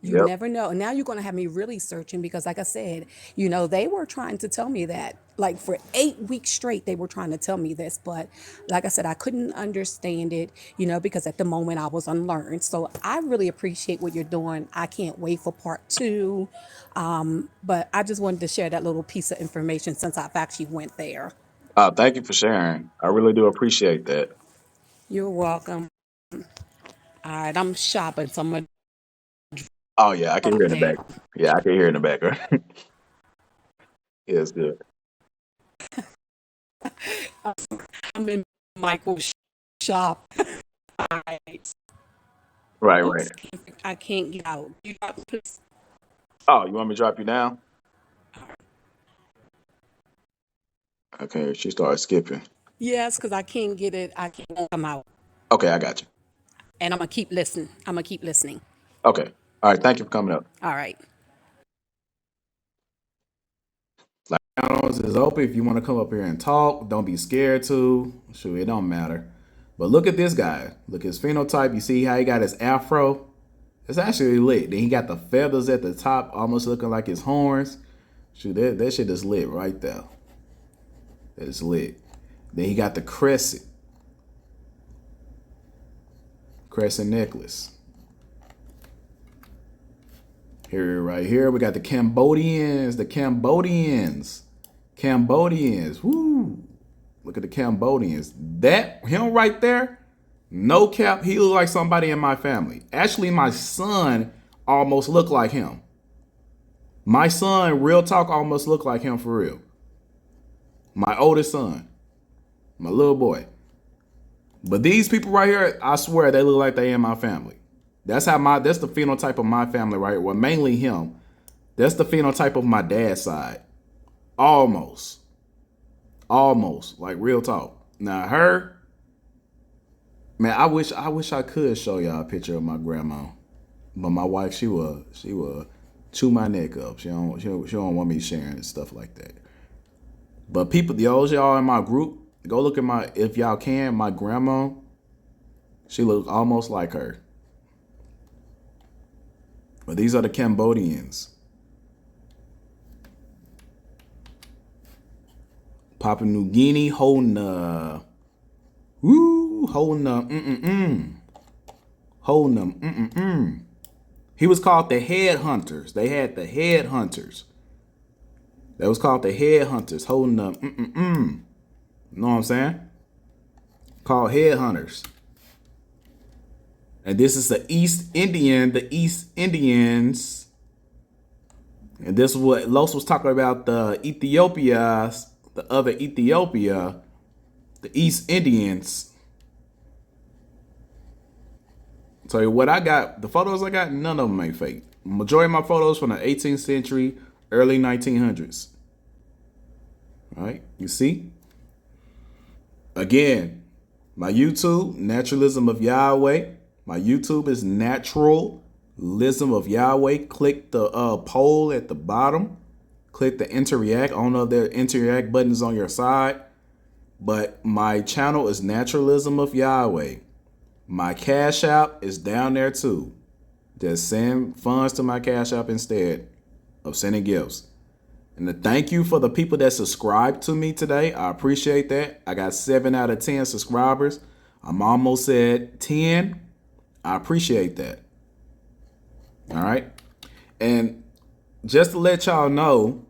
F: You
A: Yep.
F: never know. And now you're going to have me really searching because, like I said, they were trying to tell me that. Like for 8 weeks straight, they were trying to tell me this. But like I said, I couldn't understand it, because at the moment I was unlearned. So I really appreciate what you're doing. I can't wait for part two. But I just wanted to share that little piece of information since I've actually went there.
A: Thank you for sharing. I really do appreciate that.
F: You're welcome. All right, I'm shopping, so I'm going to
A: Oh yeah, I can hear
F: drop
A: in the back.
F: now.
A: Yeah, I can hear in the background. Yeah, it's good.
F: I'm in Michael's shop. All right.
A: Right, right.
F: Oops, I can't get out. You got, please.
A: Oh, you want me to drop you down? Okay, she started skipping.
F: Yes, because I can't get it. I can't come out.
A: Okay, I got you.
F: And I'm gonna keep listening. I'm gonna keep listening.
A: Okay. All right, thank you for coming up.
F: All right.
A: Like channels is open if you want to come up here and talk. Don't be scared to. Sure, it don't matter. But look at this guy. Look at his phenotype. You see how he got his afro? It's actually lit. Then he got the feathers at the top, almost looking like his horns. Shoot, that shit is lit right there. That is lit. Then he got the crescent necklace. Here, right here, we got the Cambodians. Cambodians. Woo. Look at the Cambodians. That, him right there, no cap, he look like somebody in my family. Actually, my son almost looked like him. My son, real talk, almost looked like him for real. My oldest son. My little boy. But these people right here, I swear they look like they in my family. That's the phenotype of my family right here. Well, mainly him. That's the phenotype of my dad's side. Almost. Like real talk. Now her, man, I wish I could show y'all a picture of my grandma. But my wife, she will chew my neck up. She don't want me sharing stuff like that. But people, y'all in my group, go look at if y'all can, my grandma, she looks almost like her. But these are the Cambodians. Papua New Guinea holding them. He was called the headhunters. They had the headhunters. That was called the headhunters holding them. You know what I'm saying? Called headhunters. And this is the East Indians. And this is what Los was talking about, the other Ethiopia, the East Indians. Tell you what I got, the photos I got, none of them ain't fake. Majority of my photos from the 18th century, early 1900s. All right, you see? Again, my YouTube, Naturalism of Yahweh. My YouTube is Naturalism of Yahweh. Click the poll at the bottom. Click the interact. I don't know if there are interact buttons on your side, but my channel is Naturalism of Yahweh. My Cash App is down there too. Just send funds to my Cash App instead of sending gifts. And to thank you for the people that subscribed to me today. I appreciate that. I got 7 out of 10 subscribers. I'm almost at 10. I appreciate that. All right. And just to let y'all know,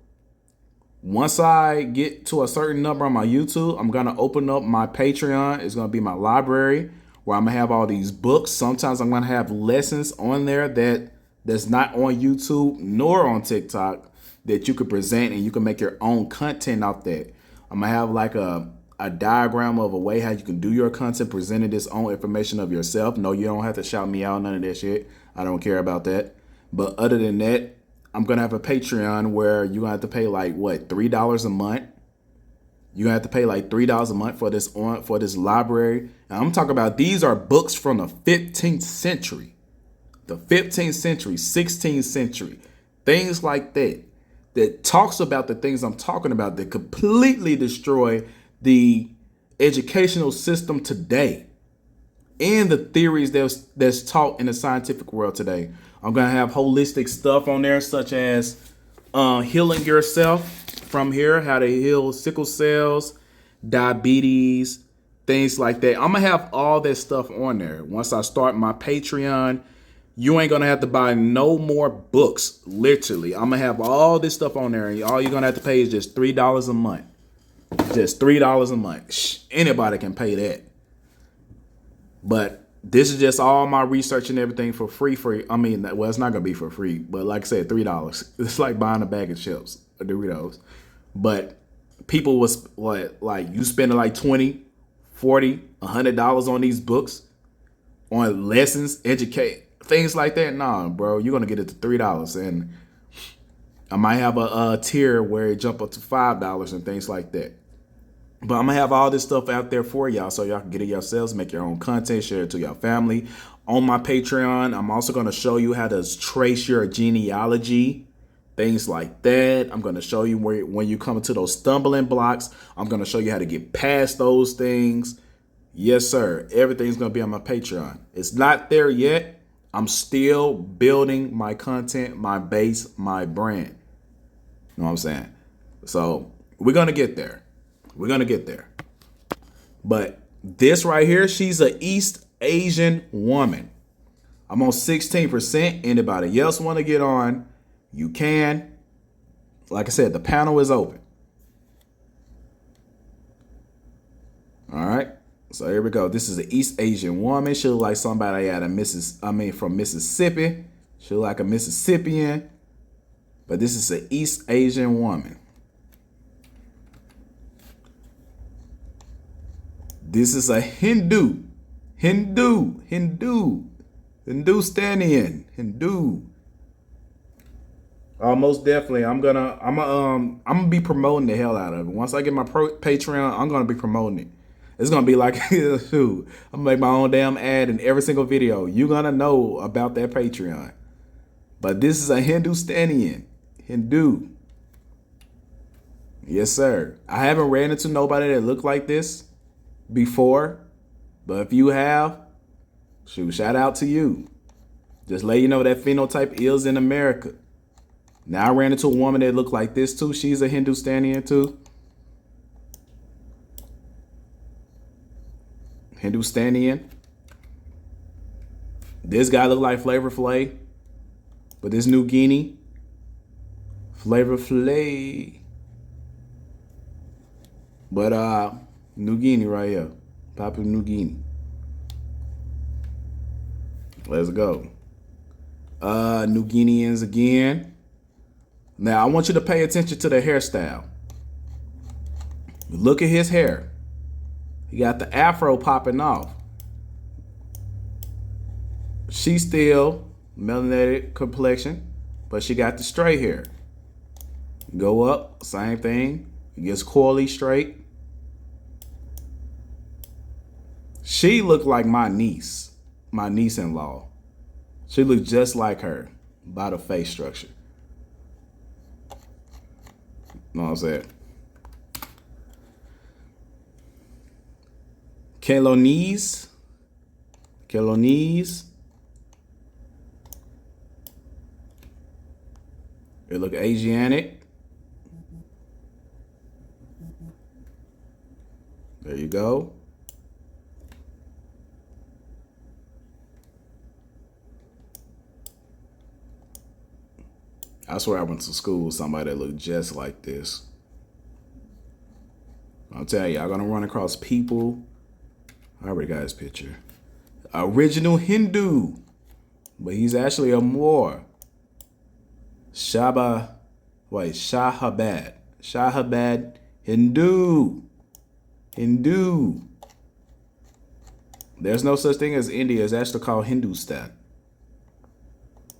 A: once I get to a certain number on my YouTube, I'm going to open up my Patreon. It's going to be my library where I'm going to have all these books. Sometimes I'm going to have lessons on there that's not on YouTube nor on TikTok that you could present, and you can make your own content out there. I'm going to have like a diagram of a way how you can do your content, presenting this own information of yourself. No, you don't have to shout me out, none of that shit. I don't care about that. But other than that, I'm going to have a Patreon where you're going to have to pay like, what, $3 a month? You're going to have to pay like $3 a month for this library. And I'm talking about, these are books from the 15th century. The 15th century, 16th century. Things like that. That talks about the things I'm talking about that completely destroy the educational system today and the theories that's taught in the scientific world today. I'm going to have holistic stuff on there, such as healing yourself from here, how to heal sickle cells, diabetes, things like that. I'm going to have all that stuff on there. Once I start my Patreon, you ain't going to have to buy no more books, literally. I'm going to have all this stuff on there, and all you're going to have to pay is just $3 a month. Just $3 a month. Anybody can pay that. But this is just all my research and everything for free. I mean, well, it's not going to be for free, but like I said, $3. It's like buying a bag of chips or Doritos. But people was like you spending like $20, $40, $100 on these books, on lessons, educate, things like that. Nah, bro, you're going to get it to $3. And I might have a tier where it jump up to $5 and things like that. But I'm going to have all this stuff out there for y'all so y'all can get it yourselves, make your own content, share it to your family. On my Patreon, I'm also going to show you how to trace your genealogy, things like that. I'm going to show you when you come into those stumbling blocks, I'm going to show you how to get past those things. Yes, sir. Everything's going to be on my Patreon. It's not there yet. I'm still building my content, my base, my brand. You know what I'm saying? So we're going to get there. We're going to get there. But this right here, she's an East Asian woman. I'm on 16%. Anybody else want to get on? You can. Like I said, the panel is open. All right. So here we go. This is an East Asian woman. She look like somebody from Mississippi. She look like a Mississippian. But this is an East Asian woman. This is a Hindustanian. Most definitely. I'm gonna be promoting the hell out of it. Once I get my Patreon, I'm gonna be promoting it. It's gonna be like, shoot, I'm gonna make my own damn ad in every single video. You're gonna know about that Patreon. But this is a Hindu. Yes, sir. I haven't ran into nobody that looked like this before. But if you have, shoot, shout out to you. Just let you know that phenotype is in America. Now I ran into a woman that looked like this too. She's a Hindustanian too. This guy looked like Flavor Flav. But this New Guinea, Flavor Flav. But New Guinea right here. Papua New Guinea. Let's go. New Guineans again. Now I want you to pay attention to the hairstyle. Look at his hair. He got the afro popping off. She's still melanated complexion, but she got the straight hair. Go up, same thing. It gets coily straight. She looked like my niece-in-law. She looked just like her by the face structure. Know what I'm saying? Kelonese. It look Asiatic. There you go. I swear I went to school with somebody that looked just like this. I'll tell you, I'm gonna run across people. I already got his picture. Original Hindu, but he's actually a Moor. Shahabad Hindu. There's no such thing as India. It's actually called Hindustan.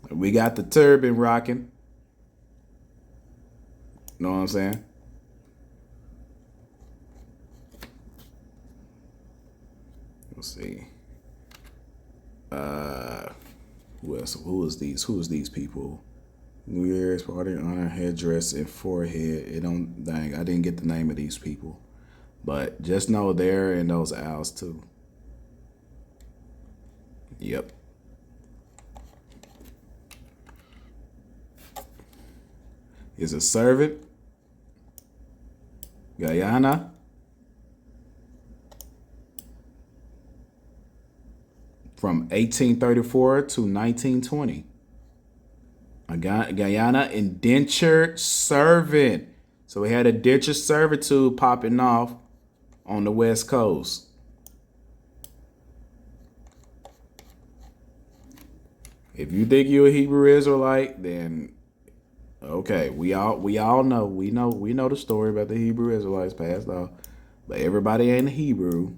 A: We got the turban rocking. Know what I'm saying? Let's see. Who else? Who is these people? New Year's party, honor, headdress, and forehead. I didn't get the name of these people. But just know they're in those aisles too. Yep. Is a servant. Guyana. From 1834 to 1920. A Guyana indentured servant. So we had a indentured servitude popping off on the West Coast. If you think you're a Hebrew Israelite, then okay, we all know. We know the story about the Hebrew Israelites passed off. But everybody ain't a Hebrew.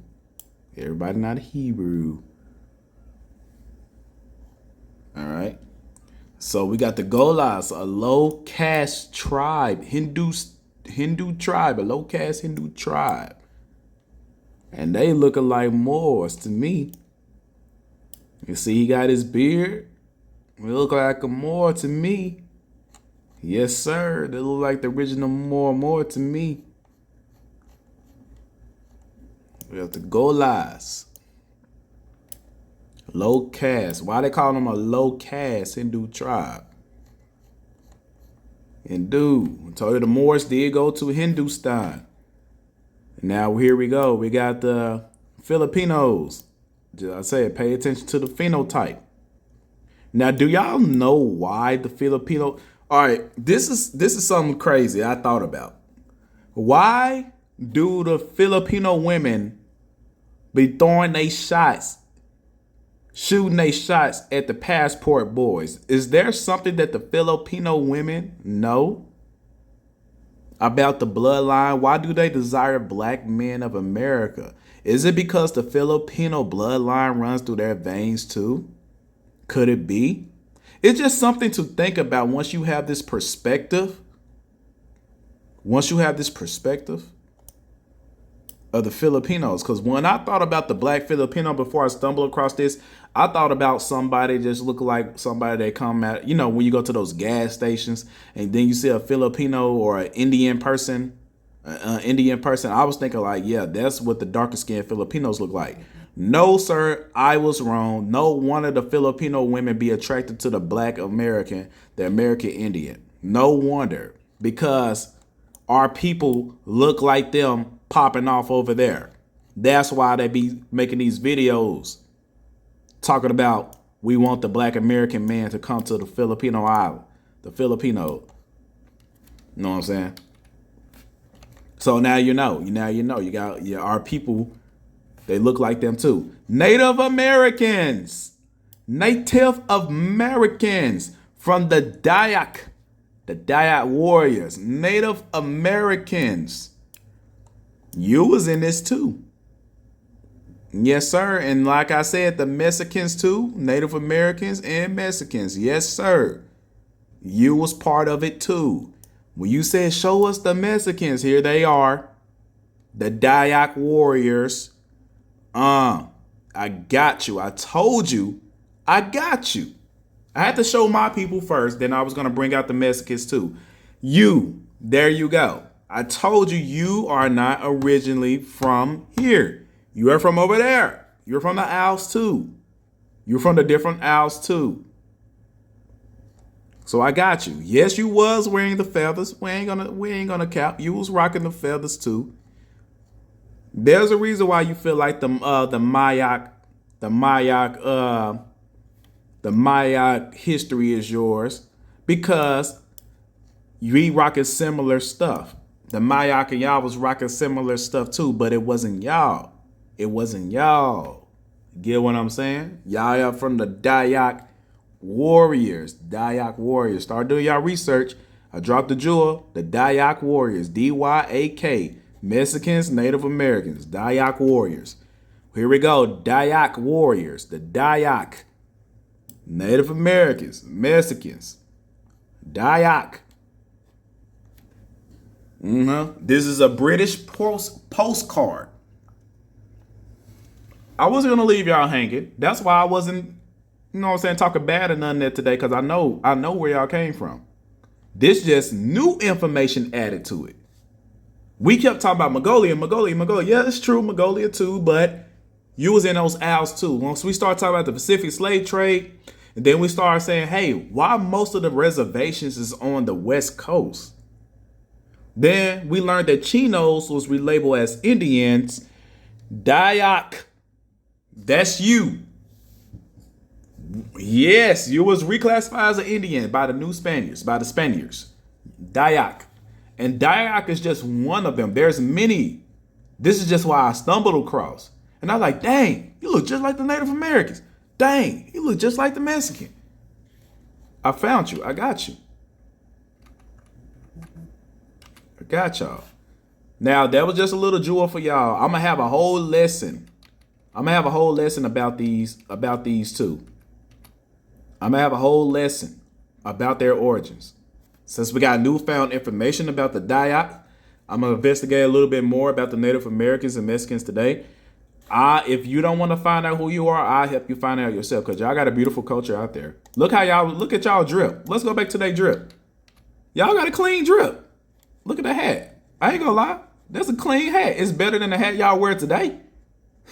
A: Everybody not a Hebrew. All right. So we got the Golas, a low caste tribe, Hindu tribe, a low caste Hindu tribe. And they looking like Moors to me. You see, he got his beard. He look like a Moor to me. Yes, sir. They look like the original Moor to me. We got the Golas. Low caste. Why they call them a low caste Hindu tribe? Hindu. I told you the Moors did go to Hindustan. Now here we go. We got the Filipinos. I said, pay attention to the phenotype. Now, do y'all know why the Filipino? All right, this is something crazy I thought about. Why do the Filipino women be throwing their shots, shooting their shots at the passport boys? Is there something that the Filipino women know about the bloodline? Why do they desire black men of America? Is it because the Filipino bloodline runs through their veins too? Could it be? It's just something to think about once you have this perspective. Once you have this perspective of the Filipinos. Because when I thought about the black Filipino before I stumbled across this, I thought about somebody just look like somebody that come at, you know, when you go to those gas stations and then you see a Filipino or an Indian person, I was thinking like, yeah, that's what the darker skinned Filipinos look like. No, sir, I was wrong. No one of the Filipino women be attracted to the black American, the American Indian. No wonder, because our people look like them popping off over there. That's why they be making these videos talking about we want the black American man to come to the Filipino island, the Filipino. You know what I'm saying? So now you know. Now you know. You got our people. They look like them too. Native Americans from the Dayak warriors. Native Americans. You was in this too. Yes, sir. And like I said, the Mexicans too. Native Americans and Mexicans. Yes, sir. You was part of it too. When you said, show us the Mexicans, here they are. The Dayak warriors. I got you. I told you. I got you. I had to show my people first. Then I was going to bring out the Mexicans too. There you go. I told you, you are not originally from here. You are from over there. You're from the Isles too. You're from the different Isles too. So I got you. Yes, you was wearing the feathers. We ain't gonna cap. You was rocking the feathers too. There's a reason why you feel like the Mayak history is yours, because you rocking similar stuff. The Mayak and y'all was rocking similar stuff too, but it wasn't y'all. It wasn't y'all. Get what I'm saying? Y'all are from the Dayak warriors. Dayak warriors. Start doing y'all research. I dropped the jewel. The Dayak warriors. DYAK. Mexicans, Native Americans, Dayak warriors. Here we go. Dayak warriors. The Dayak. Native Americans, Mexicans, Dayak. This is a British postcard. I wasn't gonna leave y'all hanging. That's why I wasn't, you know what I'm saying, talking bad or nothing there today, because I know where y'all came from. This just new information added to it. We kept talking about Mongolia. Yeah, it's true, Mongolia too, but you was in those Isles too. Once we start talking about the Pacific slave trade, and then we started saying, hey, why most of the reservations is on the West Coast? Then we learned that Chinos was relabeled as Indians. Dayak, that's you. Yes, you was reclassified as an Indian by the Spaniards. Dayak. And Dayak is just one of them. There's many. This is just why I stumbled across. And I was like, dang, you look just like the Native Americans. Dang, you look just like the Mexican. I found you. I got you. I got y'all. Now, that was just a little jewel for y'all. I'm going to have a whole lesson. About these two. I'm going to have a whole lesson about their origins. Since we got newfound information about the Dayak, I'm going to investigate a little bit more about the Native Americans and Mexicans today. If you don't want to find out who you are, I'll help you find out yourself, because y'all got a beautiful culture out there. Look at y'all drip. Let's go back to that drip. Y'all got a clean drip. Look at the hat. I ain't gonna lie. That's a clean hat. It's better than the hat y'all wear today.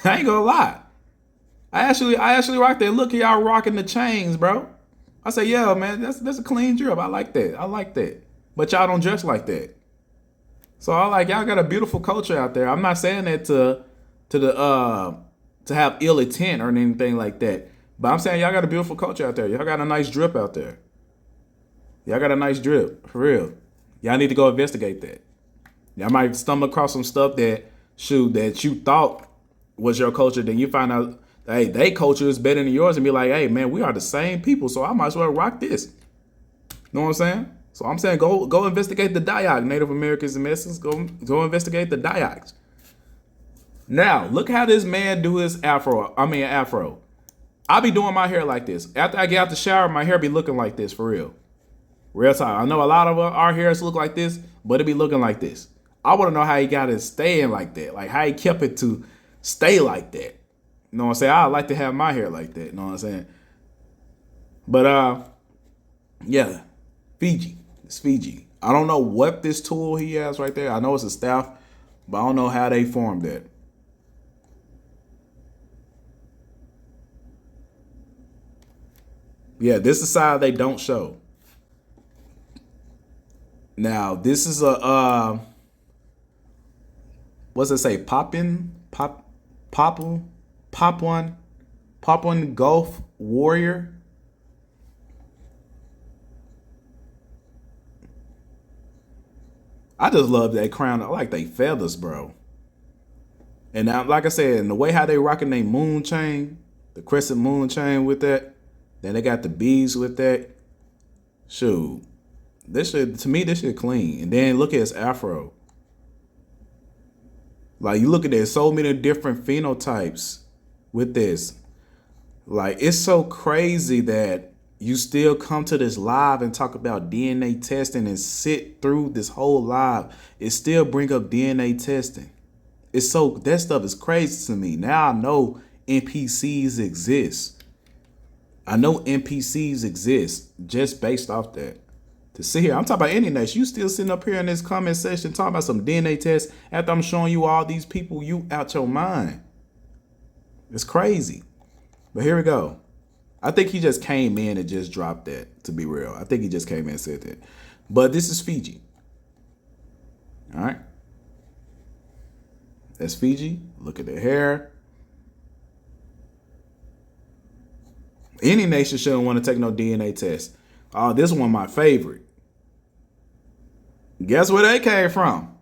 A: I ain't gonna lie. I actually rock that. Look at y'all rocking the chains, bro. I say, yeah, man, that's a clean drip. I like that. I like that. But y'all don't dress like that. So I like y'all got a beautiful culture out there. I'm not saying that to have ill intent or anything like that. But I'm saying y'all got a beautiful culture out there. Y'all got a nice drip out there. Y'all got a nice drip, for real. Y'all need to go investigate that. Y'all might stumble across some stuff that you thought was your culture, then you find out, hey, they culture is better than yours, and be like, hey, man, we are the same people, so I might as well rock this. You know what I'm saying? So I'm saying go investigate the Dayak, Native Americans and Mexicans. Go investigate the Dayaks. Now, look how this man do his afro. I be doing my hair like this. After I get out the shower, my hair be looking like this, for real. Real time. I know a lot of our hairs look like this, but it be looking like this. I want to know how he got it staying like that. Like how he kept it to stay like that. You know what I'm saying? I like to have my hair like that. You know what I'm saying? But yeah, Fiji. It's Fiji. I don't know what this tool he has right there. I know it's a staff, but I don't know how they formed that. Yeah, this is the side they don't show. Now, this is a what's it say? Papuan Gulf Warrior. I just love that crown. I like they feathers, bro. And now, like I said, and the way how they rocking their moon chain, the crescent moon chain with that, then they got the bees with that. Shoot, this shit clean. And then look at his afro. Like you look at there's so many different phenotypes with this. Like it's so crazy that you still come to this live and talk about DNA testing and sit through this whole live. It still bring up DNA testing. It's so that stuff is crazy to me. Now I know NPCs exist. I know NPCs exist just based off that. To sit here, I'm talking about any nation. You still sitting up here in this comment section talking about some DNA tests after I'm showing you all these people, you out your mind. It's crazy. But here we go. I think he just came in and just dropped that, to be real. I think he just came in and said that. But this is Fiji. All right. That's Fiji. Look at their hair. Any nation shouldn't want to take no DNA test. Oh, this one my favorite. Guess where they came from?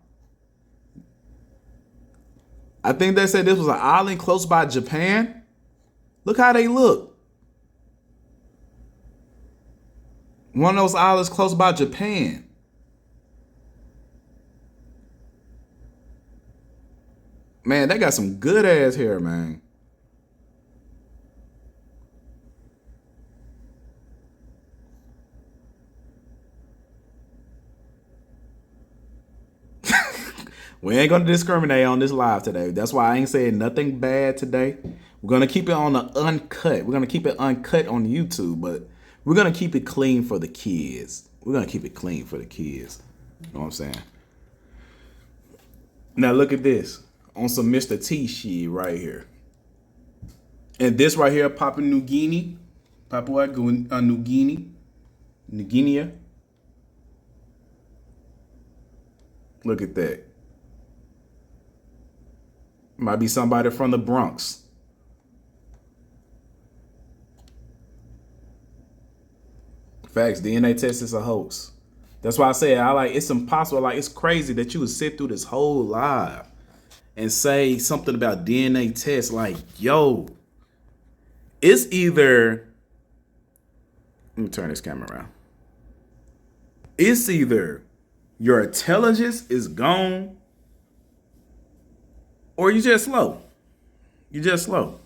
A: I think they said this was an island close by Japan. Look how they look. One of those islands close by Japan. Man, they got some good ass hair, man. We ain't gonna discriminate on this live today. That's why I ain't saying nothing bad today. We're gonna keep it on the uncut. We're gonna keep it uncut on YouTube, but we're gonna keep it clean for the kids. We're gonna keep it clean for the kids. You know what I'm saying? Now look at this. On some Mr. T shit right here. And this right here, Papua New Guinea. New Guinea. New Guinea. Look at that. Might be somebody from the Bronx. Facts, DNA test is a hoax. That's why I say it's impossible. Like it's crazy that you would sit through this whole live and say something about DNA tests. Like, yo, it's either, let me turn this camera around. It's either your intelligence is gone or you just slow. You just slow.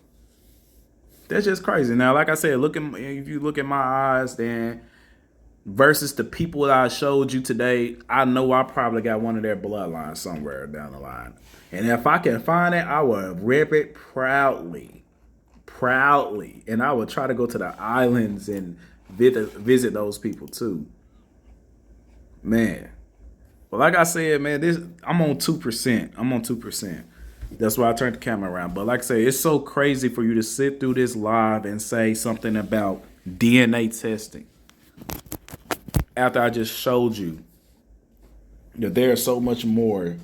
A: That's just crazy. Now, like I said, if you look at my eyes, then versus the people that I showed you today, I know I probably got one of their bloodlines somewhere down the line. And if I can find it, I will rip it proudly. Proudly. And I will try to go to the islands and visit those people too. Man. Well, like I said, man, I'm on 2%. I'm on 2%. That's why I turned the camera around. But like I say, it's so crazy for you to sit through this live and say something about DNA testing after I just showed you that there's so much more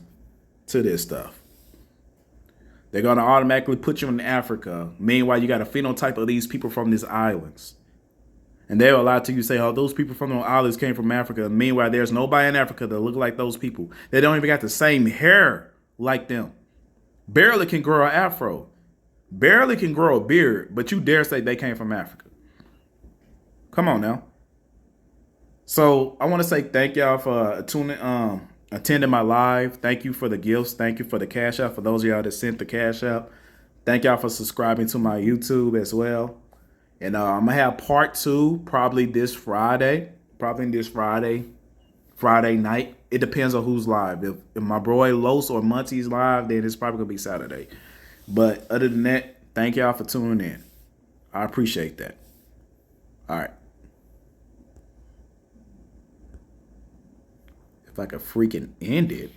A: to this stuff. They're going to automatically put you in Africa. Meanwhile, you got a phenotype of these people from these islands. And they'll lie to you, say, oh, those people from the islands came from Africa. Meanwhile, there's nobody in Africa that look like those people. They don't even got the same hair like them. Barely can grow an afro. Barely can grow a beard. But you dare say they came from Africa. Come on now. So I want to say thank y'all for attending my live. Thank you for the gifts. Thank you for the cash out. For those of y'all that sent the cash out, thank y'all for subscribing to my YouTube as well. And I'm gonna have part 2 probably this Friday. Friday night. It depends on who's live. If my boy Los or Monty's live, then it's probably gonna be Saturday. But other than that, thank y'all for tuning in. I appreciate that. All right. If I could freaking end it.